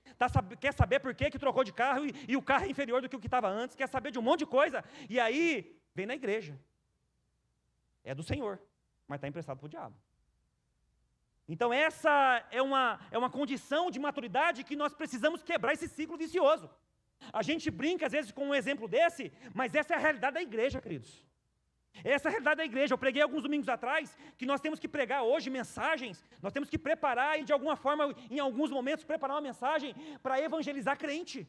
S2: Quer saber por que trocou de carro e o carro é inferior do que o que estava antes. Quer saber de um monte de coisa. E aí, vem na igreja. É do Senhor, mas está emprestado para o diabo. Então essa é uma condição de maturidade que nós precisamos quebrar esse ciclo vicioso. A gente brinca às vezes com um exemplo desse, mas essa é a realidade da igreja, queridos. Essa é a realidade da igreja. Eu preguei alguns domingos atrás que nós temos que pregar hoje mensagens, nós temos que preparar e de alguma forma, em alguns momentos, preparar uma mensagem para evangelizar crente,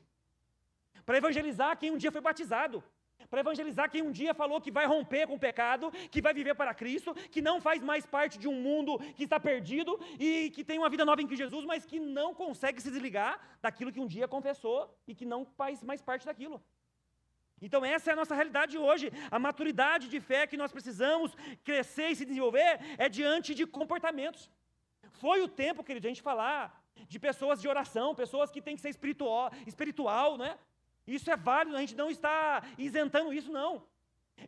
S2: para evangelizar quem um dia foi batizado, para evangelizar quem um dia falou que vai romper com o pecado, que vai viver para Cristo, que não faz mais parte de um mundo que está perdido e que tem uma vida nova em Cristo Jesus, mas que não consegue se desligar daquilo que um dia confessou e que não faz mais parte daquilo. Então essa é a nossa realidade hoje. A maturidade de fé que nós precisamos crescer e se desenvolver é diante de comportamentos. Foi o tempo, querido, a gente falar de pessoas de oração, pessoas que têm que ser espiritual, né? Isso é válido, a gente não está isentando isso, não.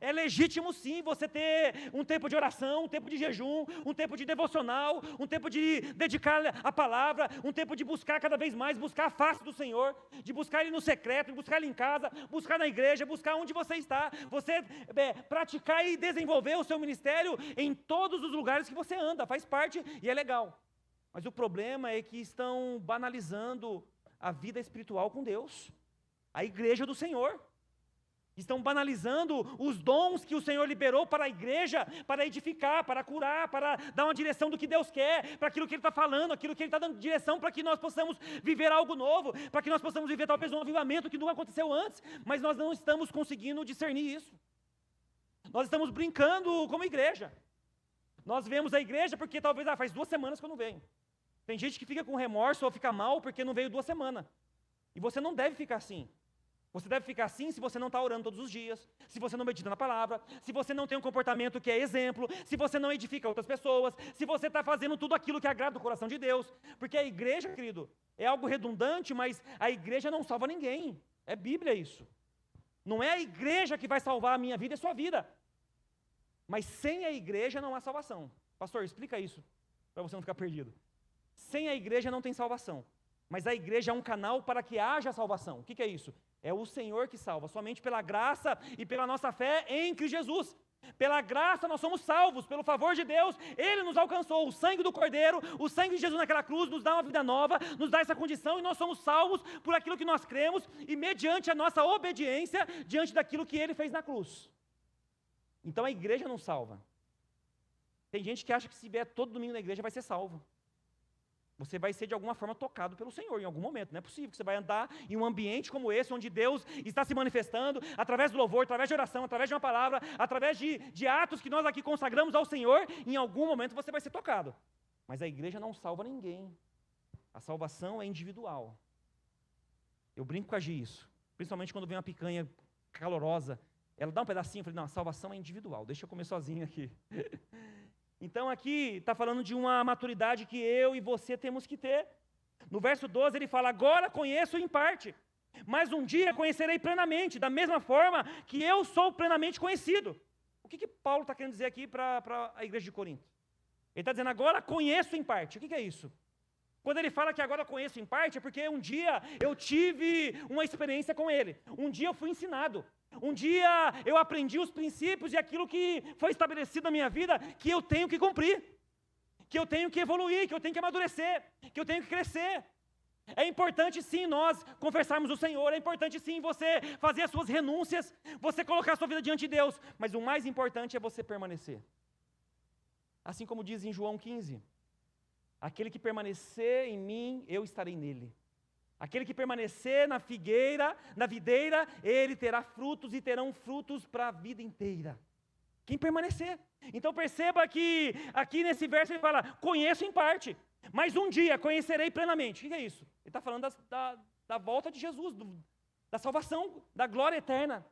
S2: É legítimo sim você ter um tempo de oração, um tempo de jejum, um tempo de devocional, um tempo de dedicar a palavra, um tempo de buscar cada vez mais, buscar a face do Senhor, de buscar Ele no secreto, de buscar Ele em casa, buscar na igreja, buscar onde você está, você praticar e desenvolver o seu ministério em todos os lugares que você anda, faz parte e é legal. Mas o problema é que estão banalizando a vida espiritual com Deus. A igreja do Senhor. Estão banalizando os dons que o Senhor liberou para a igreja, para edificar, para curar, para dar uma direção do que Deus quer, para aquilo que Ele está falando, aquilo que Ele está dando direção para que nós possamos viver algo novo, para que nós possamos viver talvez um avivamento que nunca aconteceu antes, mas nós não estamos conseguindo discernir isso. Nós estamos brincando como igreja. Nós vemos a igreja porque talvez faz 2 semanas que eu não venho. Tem gente que fica com remorso ou fica mal porque não veio 2 semanas. E você não deve ficar assim. Você deve ficar assim se você não está orando todos os dias, se você não medita na palavra, se você não tem um comportamento que é exemplo, se você não edifica outras pessoas, se você está fazendo tudo aquilo que agrada o coração de Deus. Porque a igreja, querido, é algo redundante, mas a igreja não salva ninguém. É Bíblia isso. Não é a igreja que vai salvar a minha vida e a sua vida. Mas sem a igreja não há salvação. Pastor, explica isso, para você não ficar perdido. Sem a igreja não tem salvação. Mas a igreja é um canal para que haja salvação. O que é isso? É o Senhor que salva, somente pela graça e pela nossa fé em Cristo Jesus. Pela graça nós somos salvos, pelo favor de Deus, Ele nos alcançou, o sangue do Cordeiro, o sangue de Jesus naquela cruz nos dá uma vida nova, nos dá essa condição e nós somos salvos por aquilo que nós cremos e mediante a nossa obediência diante daquilo que Ele fez na cruz. Então a igreja não salva. Tem gente que acha que se vier todo domingo na igreja vai ser salvo. Você vai ser de alguma forma tocado pelo Senhor em algum momento. Não é possível que você vai andar em um ambiente como esse, onde Deus está se manifestando através do louvor, através de oração, através de uma palavra, através de atos que nós aqui consagramos ao Senhor. Em algum momento você vai ser tocado. Mas a igreja não salva ninguém. A salvação é individual. Eu brinco com a Gi isso. Principalmente quando vem uma picanha calorosa. Ela dá um pedacinho, eu falei, não, a salvação é individual. Deixa eu comer sozinho aqui. Então aqui está falando de uma maturidade que eu e você temos que ter. No verso 12 ele fala, agora conheço em parte, mas um dia conhecerei plenamente, da mesma forma que eu sou plenamente conhecido. O que Paulo está querendo dizer aqui para a igreja de Corinto? Ele está dizendo, agora conheço em parte. O que é isso? Quando ele fala que agora conheço em parte, é porque um dia eu tive uma experiência com ele. Um dia eu fui ensinado. Um dia eu aprendi os princípios e aquilo que foi estabelecido na minha vida, que eu tenho que cumprir, que eu tenho que evoluir, que eu tenho que amadurecer, que eu tenho que crescer. É importante sim nós confessarmos o Senhor, é importante sim você fazer as suas renúncias, você colocar a sua vida diante de Deus, mas o mais importante é você permanecer. Assim como diz em João 15, aquele que permanecer em mim, eu estarei nele. Aquele que permanecer na figueira, na videira, ele terá frutos e terão frutos para a vida inteira. Quem permanecer. Então perceba que aqui nesse verso ele fala, conheço em parte, mas um dia conhecerei plenamente. O que é isso? Ele está falando da volta de Jesus, da salvação, da glória eterna.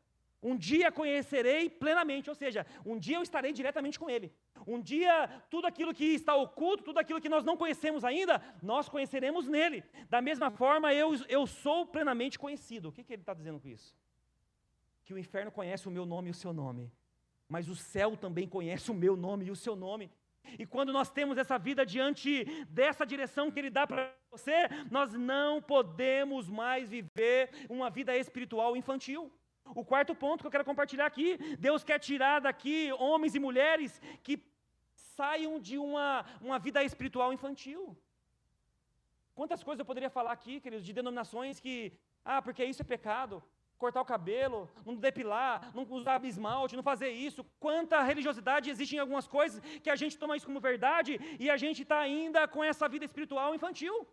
S2: Um dia conhecerei plenamente, ou seja, um dia eu estarei diretamente com Ele. Um dia, tudo aquilo que está oculto, tudo aquilo que nós não conhecemos ainda, nós conheceremos nele. Da mesma forma, eu sou plenamente conhecido. O que ele está dizendo com isso? Que o inferno conhece o meu nome e o seu nome, mas o céu também conhece o meu nome e o seu nome. E quando nós temos essa vida diante dessa direção que Ele dá para você, nós não podemos mais viver uma vida espiritual infantil. O quarto ponto que eu quero compartilhar aqui, Deus quer tirar daqui homens e mulheres que saiam de uma vida espiritual infantil. Quantas coisas eu poderia falar aqui, queridos, de denominações que, porque isso é pecado, cortar o cabelo, não depilar, não usar esmalte, não fazer isso. Quanta religiosidade existe em algumas coisas que a gente toma isso como verdade e a gente está ainda com essa vida espiritual infantil.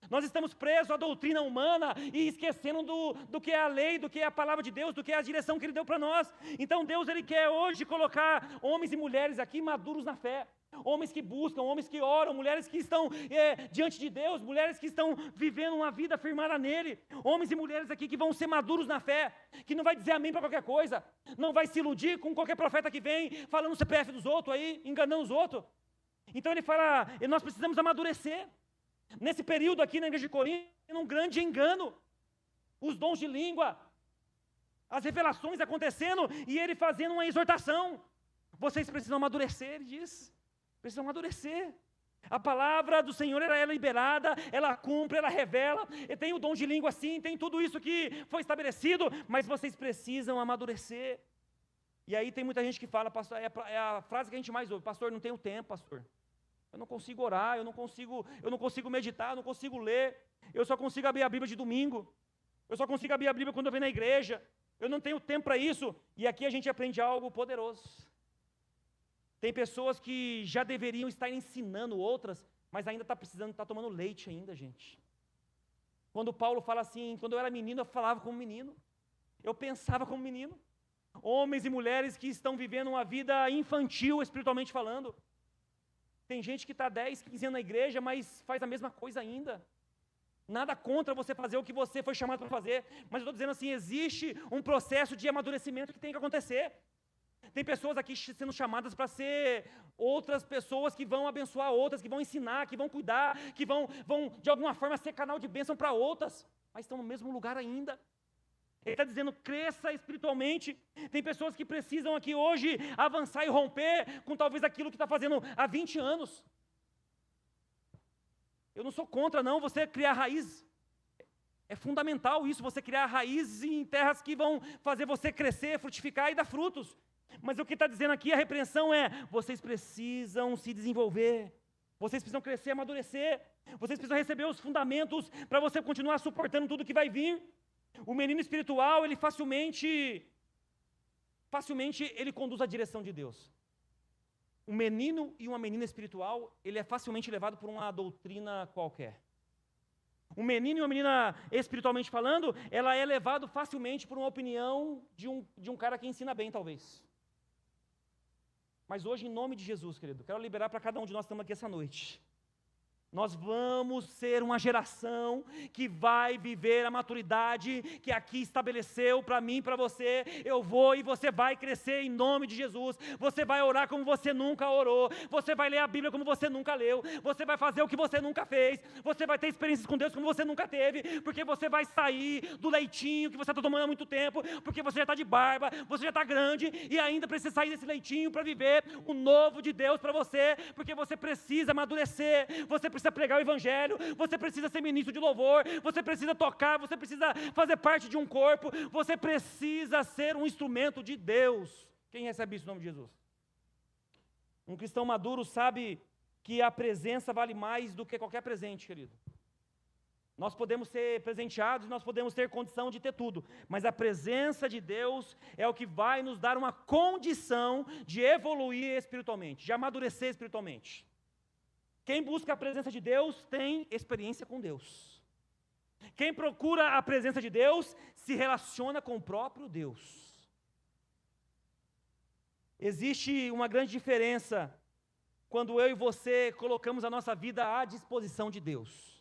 S2: Nós estamos presos à doutrina humana e esquecendo do que é a lei, do que é a palavra de Deus, do que é a direção que Ele deu para nós. Então Deus, Ele quer hoje colocar homens e mulheres aqui maduros na fé. Homens que buscam, homens que oram, mulheres que estão diante de Deus, mulheres que estão vivendo uma vida firmada nele. Homens e mulheres aqui que vão ser maduros na fé, que não vai dizer amém para qualquer coisa, não vai se iludir com qualquer profeta que vem falando o CPF dos outros aí, enganando os outros. Então Ele fala, nós precisamos amadurecer. Nesse período aqui na igreja de Corinto, um grande engano, os dons de língua, as revelações acontecendo e ele fazendo uma exortação. Vocês precisam amadurecer, ele diz, precisam amadurecer. A palavra do Senhor ela é liberada, ela cumpre, ela revela, tem o dom de língua sim, tem tudo isso que foi estabelecido, mas vocês precisam amadurecer. E aí tem muita gente que fala, pastor, é a frase que a gente mais ouve, pastor, não tenho tempo, pastor. Eu não consigo orar, eu não consigo meditar, eu não consigo ler, eu só consigo abrir a Bíblia de domingo, eu só consigo abrir a Bíblia quando eu venho na igreja, eu não tenho tempo para isso. E aqui a gente aprende algo poderoso. Tem pessoas que já deveriam estar ensinando outras, mas ainda está precisando, está tomando leite ainda, gente. Quando Paulo fala assim, quando eu era menino, eu falava como menino, eu pensava como menino. Homens e mulheres que estão vivendo uma vida infantil, espiritualmente falando. Tem gente que está 10, 15 anos na igreja, mas faz a mesma coisa ainda. Nada contra você fazer o que você foi chamado para fazer, mas eu estou dizendo assim, existe um processo de amadurecimento que tem que acontecer. Tem pessoas aqui sendo chamadas para ser outras pessoas que vão abençoar outras, que vão ensinar, que vão cuidar, que vão de alguma forma ser canal de bênção para outras, mas estão no mesmo lugar ainda. Ele está dizendo, cresça espiritualmente. Tem pessoas que precisam aqui hoje avançar e romper com talvez aquilo que está fazendo há 20 anos. Eu não sou contra não, você criar raiz. É fundamental isso, você criar raízes em terras que vão fazer você crescer, frutificar e dar frutos. Mas o que está dizendo aqui, a repreensão é, vocês precisam se desenvolver. Vocês precisam crescer, amadurecer. Vocês precisam receber os fundamentos para você continuar suportando tudo que vai vir. O menino espiritual, ele facilmente ele conduz a direção de Deus. Um menino e uma menina espiritual, ele é facilmente levado por uma doutrina qualquer. Um menino e uma menina, espiritualmente falando, ela é levado facilmente por uma opinião de um cara que ensina bem, talvez. Mas hoje, em nome de Jesus, querido, quero liberar para cada um de nós que estamos aqui essa noite. Nós vamos ser uma geração que vai viver a maturidade que aqui estabeleceu para mim e para você. Eu vou e você vai crescer em nome de Jesus. Você vai orar como você nunca orou. Você vai ler a Bíblia como você nunca leu. Você vai fazer o que você nunca fez. Você vai ter experiências com Deus como você nunca teve. Porque você vai sair do leitinho que você está tomando há muito tempo. Porque você já está de barba, você já está grande e ainda precisa sair desse leitinho para viver o novo de Deus para você. Porque você precisa amadurecer. Você precisa pregar o evangelho, você precisa ser ministro de louvor, você precisa tocar, você precisa fazer parte de um corpo, você precisa ser um instrumento de Deus. Quem recebe isso em nome de Jesus? Um cristão maduro sabe que a presença vale mais do que qualquer presente, querido. Nós podemos ser presenteados, nós podemos ter condição de ter tudo, mas a presença de Deus é o que vai nos dar uma condição de evoluir espiritualmente, de amadurecer espiritualmente. Quem busca a presença de Deus tem experiência com Deus. Quem procura a presença de Deus se relaciona com o próprio Deus. Existe uma grande diferença quando eu e você colocamos a nossa vida à disposição de Deus.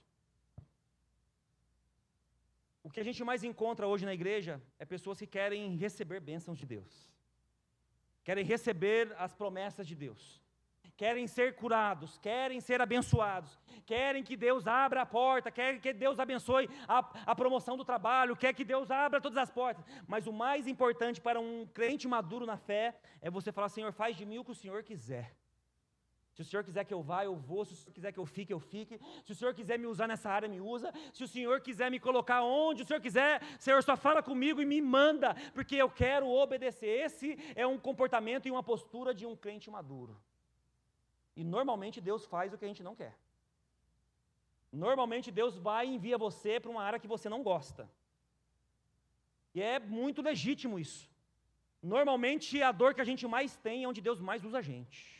S2: O que a gente mais encontra hoje na igreja é pessoas que querem receber bênçãos de Deus, querem receber as promessas de Deus, querem ser curados, querem ser abençoados, querem que Deus abra a porta, querem que Deus abençoe a promoção do trabalho, quer que Deus abra todas as portas. Mas o mais importante para um crente maduro na fé é você falar: Senhor, faz de mim o que o Senhor quiser. Se o Senhor quiser que eu vá, eu vou. Se o Senhor quiser que eu fique. Se o Senhor quiser me usar nessa área, me usa. Se o Senhor quiser me colocar onde o Senhor quiser, Senhor, só fala comigo e me manda, porque eu quero obedecer. Esse é um comportamento e uma postura de um crente maduro. E normalmente Deus faz o que a gente não quer. Normalmente Deus vai e envia você para uma área que você não gosta. E é muito legítimo isso. Normalmente a dor que a gente mais tem é onde Deus mais usa a gente.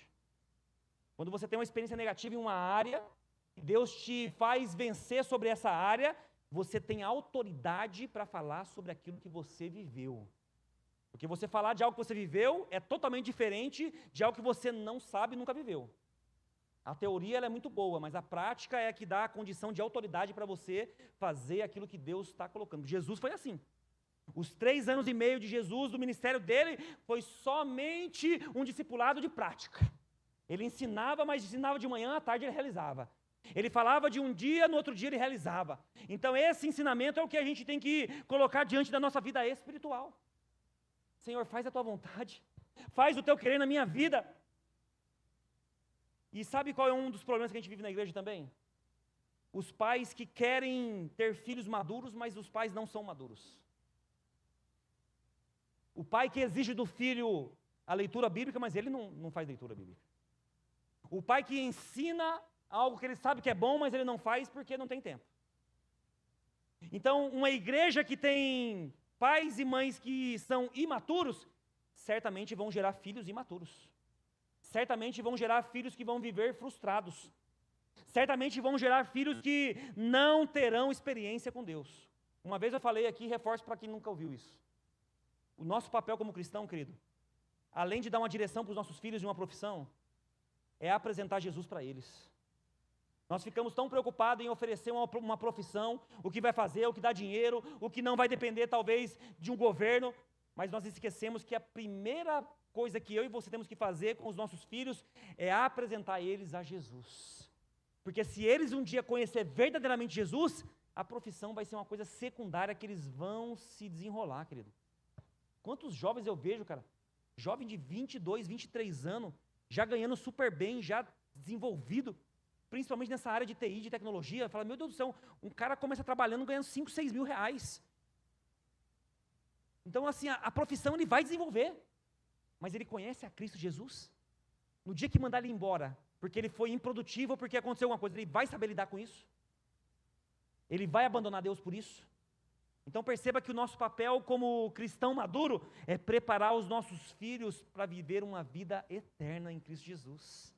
S2: Quando você tem uma experiência negativa em uma área, e Deus te faz vencer sobre essa área, você tem autoridade para falar sobre aquilo que você viveu. Porque você falar de algo que você viveu é totalmente diferente de algo que você não sabe e nunca viveu. A teoria ela é muito boa, mas a prática é a que dá a condição de autoridade para você fazer aquilo que Deus está colocando. Jesus foi assim. Os 3 anos e meio de Jesus, do ministério dele, foi somente um discipulado de prática. Ele ensinava, mas ensinava de manhã, à tarde ele realizava. Ele falava de um dia, no outro dia ele realizava. Então esse ensinamento é o que a gente tem que colocar diante da nossa vida espiritual. Senhor, faz a tua vontade, faz o teu querer na minha vida. E sabe qual é um dos problemas que a gente vive na igreja também? Os pais que querem ter filhos maduros, mas os pais não são maduros. O pai que exige do filho a leitura bíblica, mas ele não faz leitura bíblica. O pai que ensina algo que ele sabe que é bom, mas ele não faz porque não tem tempo. Então, uma igreja que tem pais e mães que são imaturos, certamente vão gerar filhos imaturos. Certamente vão gerar filhos que vão viver frustrados. Certamente vão gerar filhos que não terão experiência com Deus. Uma vez eu falei aqui, reforço para quem nunca ouviu isso. O nosso papel como cristão, querido, além de dar uma direção para os nossos filhos de uma profissão, é apresentar Jesus para eles. Nós ficamos tão preocupados em oferecer uma profissão, o que vai fazer, o que dá dinheiro, o que não vai depender talvez de um governo, mas nós esquecemos que a primeira coisa que eu e você temos que fazer com os nossos filhos é apresentar eles a Jesus. Porque se eles um dia conhecer verdadeiramente Jesus, a profissão vai ser uma coisa secundária que eles vão se desenrolar, querido. Quantos jovens eu vejo, cara, jovem de 22, 23 anos, já ganhando super bem, já desenvolvido, principalmente nessa área de TI, de tecnologia, fala, meu Deus do céu, um cara começa trabalhando ganhando 5, 6 mil reais. Então, assim, a profissão ele vai desenvolver, mas ele conhece a Cristo Jesus? No dia que mandar ele embora, porque ele foi improdutivo ou porque aconteceu alguma coisa, ele vai saber lidar com isso? Ele vai abandonar Deus por isso? Então perceba que o nosso papel como cristão maduro é preparar os nossos filhos para viver uma vida eterna em Cristo Jesus.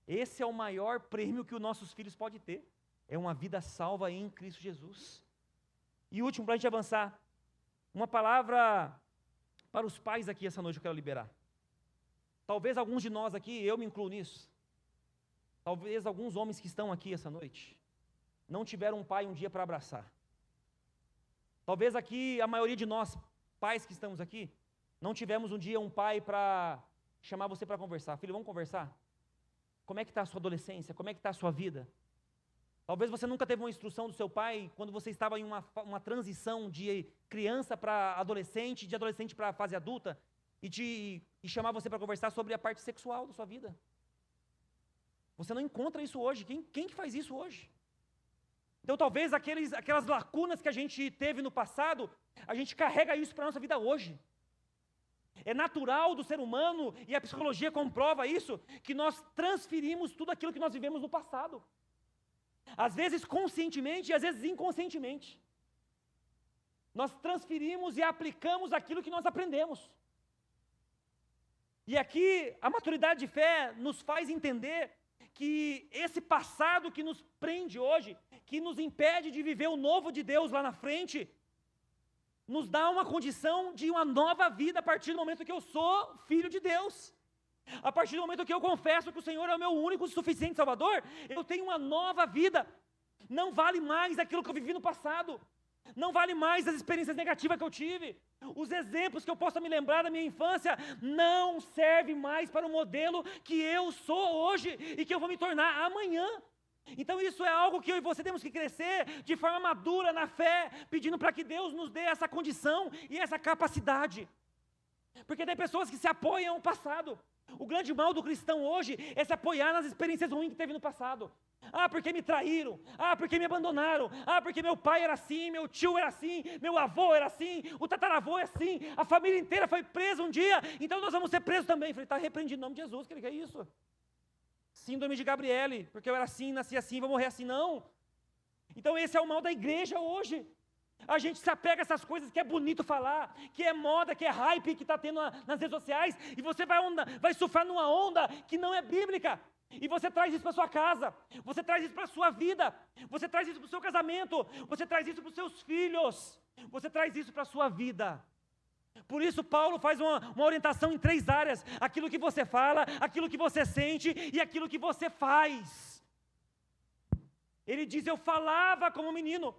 S2: Esse é o maior prêmio que os nossos filhos podem ter, é uma vida salva em Cristo Jesus. E último, para a gente avançar, uma palavra para os pais aqui essa noite eu quero liberar. Talvez alguns de nós aqui, eu me incluo nisso, talvez alguns homens que estão aqui essa noite, não tiveram um pai um dia para abraçar. Talvez aqui, a maioria de nós, pais que estamos aqui, não tivemos um dia um pai para chamar você para conversar. Filho, vamos conversar? Como é que está a sua adolescência? Como é que está a sua vida? Talvez você nunca teve uma instrução do seu pai quando você estava em uma transição de criança para adolescente, de adolescente para fase adulta, e chamar você para conversar sobre a parte sexual da sua vida. Você não encontra isso hoje. Quem que faz isso hoje? Então talvez aquelas lacunas que a gente teve no passado, a gente carrega isso para a nossa vida hoje. É natural do ser humano, e a psicologia comprova isso, que nós transferimos tudo aquilo que nós vivemos no passado. às vezes conscientemente e às vezes inconscientemente. Nós transferimos e aplicamos aquilo que nós aprendemos. E aqui a maturidade de fé nos faz entender que esse passado que nos prende hoje, que nos impede de viver o novo de Deus lá na frente, nos dá uma condição de uma nova vida a partir do momento que eu sou filho de Deus. A partir do momento que eu confesso que o Senhor é o meu único e suficiente Salvador, eu tenho uma nova vida. Não vale mais aquilo que eu vivi no passado. Não vale mais as experiências negativas que eu tive. Os exemplos que eu possa me lembrar da minha infância não servem mais para o modelo que eu sou hoje e que eu vou me tornar amanhã. Então isso é algo que eu e você temos que crescer de forma madura na fé, pedindo para que Deus nos dê essa condição e essa capacidade. Porque tem pessoas que se apoiam no passado. O grande mal do cristão hoje é se apoiar nas experiências ruins que teve no passado. Ah, porque me traíram. Ah, porque me abandonaram. Ah, porque meu pai era assim, meu tio era assim, meu avô era assim, o tataravô é assim, a família inteira foi presa um dia, então nós vamos ser presos também. Eu falei, está repreendido em nome de Jesus, que é isso? Síndrome de Gabriele, porque eu era assim, nasci assim, vou morrer assim, não. Então esse é o mal da igreja hoje. A gente se apega a essas coisas que é bonito falar, que é moda, que é hype, que está tendo nas redes sociais, e você vai surfar numa onda que não é bíblica. E você traz isso para sua casa, você traz isso para a sua vida, você traz isso para o seu casamento, você traz isso para os seus filhos, você traz isso para a sua vida. Por isso Paulo faz uma orientação em 3 áreas: aquilo que você fala, aquilo que você sente e aquilo que você faz. Ele diz, eu falava como menino,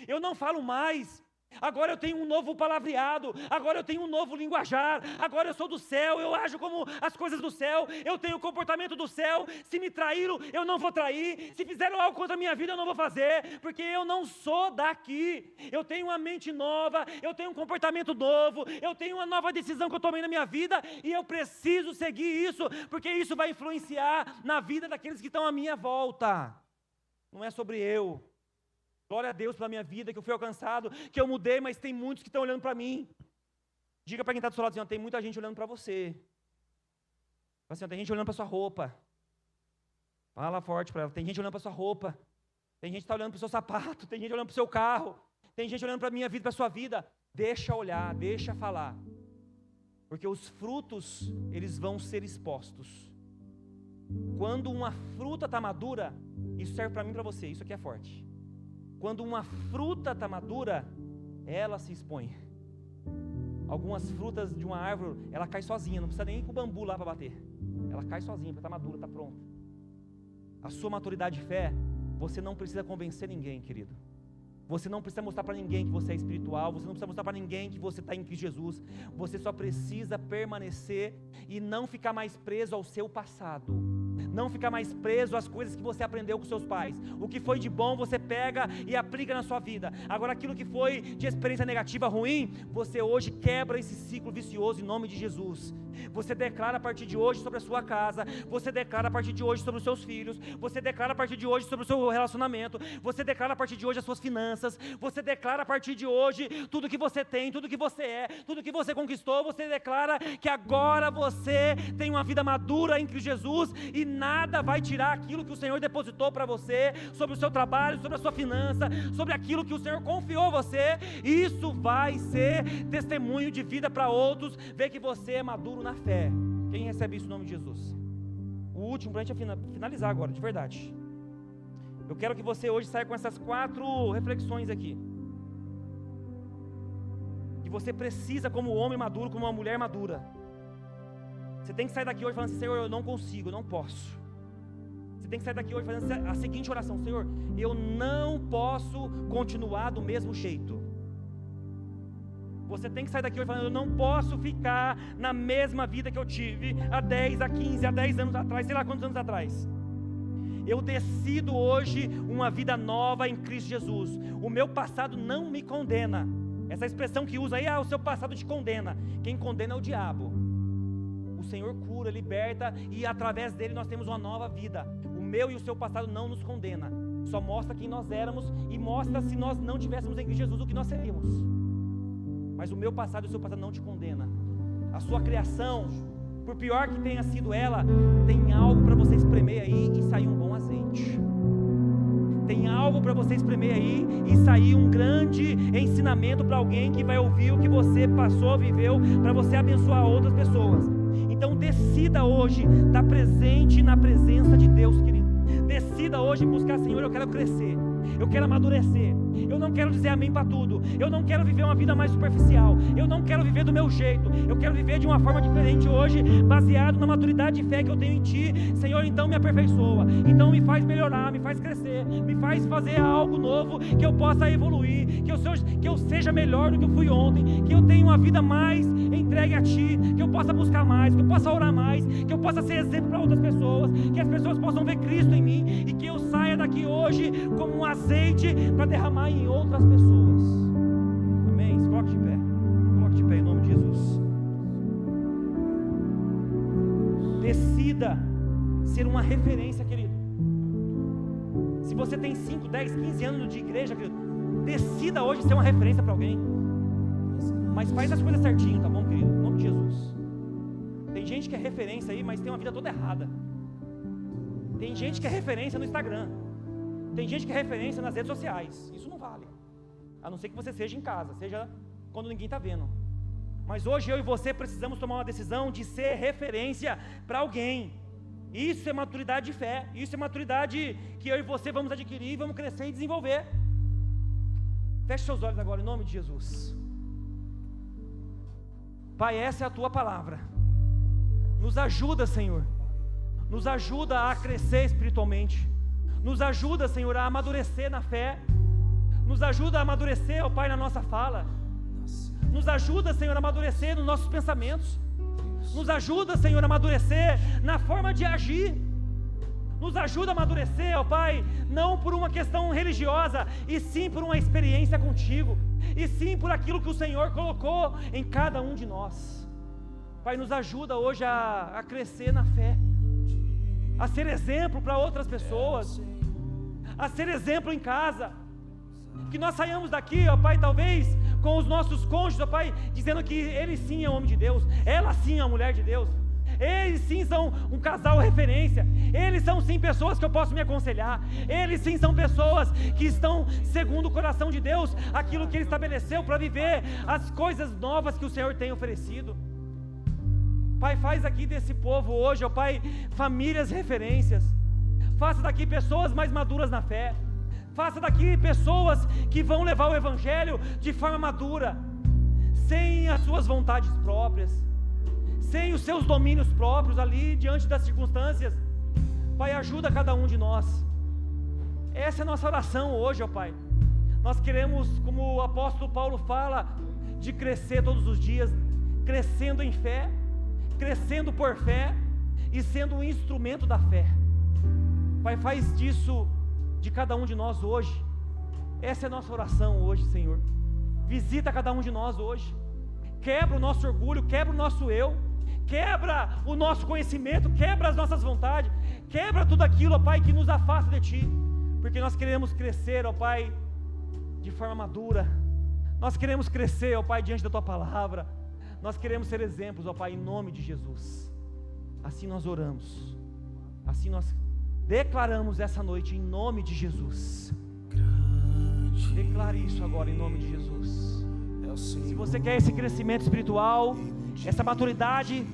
S2: eu não falo mais. Agora eu tenho um novo palavreado, agora eu tenho um novo linguajar, agora eu sou do céu, eu ajo como as coisas do céu, eu tenho o comportamento do céu. Se me traíram, eu não vou trair. Se fizeram algo contra a minha vida, eu não vou fazer, porque eu não sou daqui. Eu tenho uma mente nova, eu tenho um comportamento novo, eu tenho uma nova decisão que eu tomei na minha vida, e eu preciso seguir isso, porque isso vai influenciar na vida daqueles que estão à minha volta. Não é sobre eu. Glória a Deus pela minha vida, que eu fui alcançado, que eu mudei, mas tem muitos que estão olhando para mim. Diga para quem está do seu lado, assim, tem muita gente olhando para você. Assim, tem gente olhando para sua roupa. Fala forte para ela, tem gente olhando para sua roupa. Tem gente que está olhando para o seu sapato, tem gente olhando para o seu carro. Tem gente olhando para a minha vida, para a sua vida. Deixa olhar, deixa falar. Porque os frutos, eles vão ser expostos. Quando uma fruta está madura, isso serve para mim e para você, isso aqui é forte. Quando uma fruta está madura, ela se expõe. Algumas frutas de uma árvore, ela cai sozinha, não precisa nem ir com o bambu lá para bater. Ela cai sozinha, porque está madura, está pronta. A sua maturidade de fé, você não precisa convencer ninguém, querido. Você não precisa mostrar para ninguém que você é espiritual, você não precisa mostrar para ninguém que você está em Cristo Jesus. Você só precisa permanecer e não ficar mais preso ao seu passado. Não ficar mais preso às coisas que você aprendeu com seus pais. O que foi de bom você pega e aplica na sua vida. Agora aquilo que foi de experiência negativa ruim, você hoje quebra esse ciclo vicioso em nome de Jesus. Você declara a partir de hoje sobre a sua casa, você declara a partir de hoje sobre os seus filhos, você declara a partir de hoje sobre o seu relacionamento, você declara a partir de hoje as suas finanças, você declara a partir de hoje tudo que você tem, tudo que você é, tudo que você conquistou. Você declara que agora você tem uma vida madura em Cristo Jesus e nada vai tirar aquilo que o Senhor depositou para você, sobre o seu trabalho, sobre a sua finança, sobre aquilo que o Senhor confiou a você. Isso vai ser testemunho de vida para outros, ver que você é maduro na fé. Quem recebe isso em nome de Jesus? O último, para a gente finalizar agora, de verdade. Eu quero que você hoje saia com essas 4 reflexões aqui. Que você precisa, como homem maduro, como uma mulher madura. Você tem que sair daqui hoje falando assim: Senhor, eu não consigo, eu não posso. Você tem que sair daqui hoje fazendo a seguinte oração: Senhor, eu não posso continuar do mesmo jeito. Você tem que sair daqui hoje falando: eu não posso ficar na mesma vida que eu tive há 10, há 15, há 10 anos atrás, sei lá quantos anos atrás. Eu decido hoje uma vida nova em Cristo Jesus. O meu passado não me condena. Essa expressão que usa aí, o seu passado te condena. Quem condena é o diabo. O Senhor cura, liberta, e através dele nós temos uma nova vida. O meu e o seu passado não nos condena. Só mostra quem nós éramos e mostra, se nós não tivéssemos em Cristo Jesus, o que nós seríamos. Mas o meu passado e o seu passado não te condena. A sua criação, por pior que tenha sido ela, tem algo para você espremer aí e sair um bom azeite. Tem para você espremer aí e sair um grande ensinamento para alguém que vai ouvir o que você passou, viveu, para você abençoar outras pessoas. Então decida hoje estar presente na presença de Deus, querido. Decida hoje buscar, Senhor, eu quero crescer, eu quero amadurecer, eu não quero dizer amém para tudo, eu não quero viver uma vida mais superficial, eu não quero viver do meu jeito, eu quero viver de uma forma diferente hoje, baseado na maturidade de fé que eu tenho em Ti. Senhor, então me aperfeiçoa, então me faz melhorar, me faz crescer, me faz fazer algo novo, que eu possa evoluir, que eu seja melhor do que eu fui ontem, que eu tenha uma vida mais entregue a Ti, que eu possa buscar mais, que eu possa orar mais, que eu possa ser exemplo para outras pessoas, que as pessoas possam ver Cristo em mim, e que eu saia daqui hoje como um azeite para derramar em outras pessoas. Amém? Se coloque de pé em nome de Jesus. Decida ser uma referência, querido. Se você tem 5, 10, 15 anos de igreja, querido, decida hoje ser uma referência para alguém. Mas faz as coisas certinho, tá bom, querido? Em nome de Jesus. Tem gente que é referência aí, mas tem uma vida toda errada. Tem gente que é referência no Instagram, tem gente que é referência nas redes sociais. Isso não vale, a não ser que você seja em casa, seja quando ninguém está vendo. Mas hoje eu e você precisamos tomar uma decisão de ser referência para alguém. Isso é maturidade de fé, isso é maturidade que eu e você vamos adquirir, vamos crescer e desenvolver. Feche seus olhos agora em nome de Jesus. Pai, essa é a Tua palavra. Nos ajuda, Senhor, nos ajuda a crescer espiritualmente, nos ajuda, Senhor, a amadurecer na fé, nos ajuda a amadurecer, ó Pai, na nossa fala, nos ajuda, Senhor, a amadurecer nos nossos pensamentos, nos ajuda, Senhor, a amadurecer na forma de agir, nos ajuda a amadurecer, ó Pai, não por uma questão religiosa, e sim por uma experiência contigo, e sim por aquilo que o Senhor colocou em cada um de nós. Pai, nos ajuda hoje a crescer na fé, a ser exemplo para outras pessoas, a ser exemplo em casa, que nós saiamos daqui, ó Pai, talvez com os nossos cônjuges, ó Pai, dizendo que ele sim é homem de Deus, ela sim é uma mulher de Deus, eles sim são um casal referência, eles são sim pessoas que eu posso me aconselhar, eles sim são pessoas que estão segundo o coração de Deus, aquilo que Ele estabeleceu para viver as coisas novas que o Senhor tem oferecido. Pai, faz aqui desse povo hoje, ó Pai, famílias referências, faça daqui pessoas mais maduras na fé, faça daqui pessoas que vão levar o Evangelho de forma madura, sem as suas vontades próprias, sem os seus domínios próprios ali, diante das circunstâncias. Pai, ajuda cada um de nós, essa é a nossa oração hoje, ó Pai. Nós queremos, como o apóstolo Paulo fala, de crescer todos os dias, crescendo em fé, crescendo por fé e sendo um instrumento da fé. Pai, faz disso de cada um de nós hoje. Essa é a nossa oração hoje, Senhor. Visita cada um de nós hoje, quebra o nosso orgulho, quebra o nosso eu, quebra o nosso conhecimento, quebra as nossas vontades, quebra tudo aquilo, ó Pai, que nos afasta de Ti, porque nós queremos crescer, ó Pai, de forma madura. Nós queremos crescer, ó Pai, diante da Tua palavra. Nós queremos ser exemplos, ó Pai, em nome de Jesus. Assim nós oramos, assim nós declaramos essa noite em nome de Jesus. Declare isso agora em nome de Jesus. Se você quer esse crescimento espiritual, essa maturidade,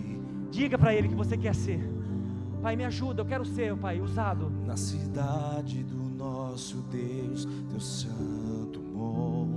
S2: diga para Ele que você quer ser. Pai, me ajuda, eu quero ser, Pai, usado
S3: na cidade do nosso Deus, Teu santo monte.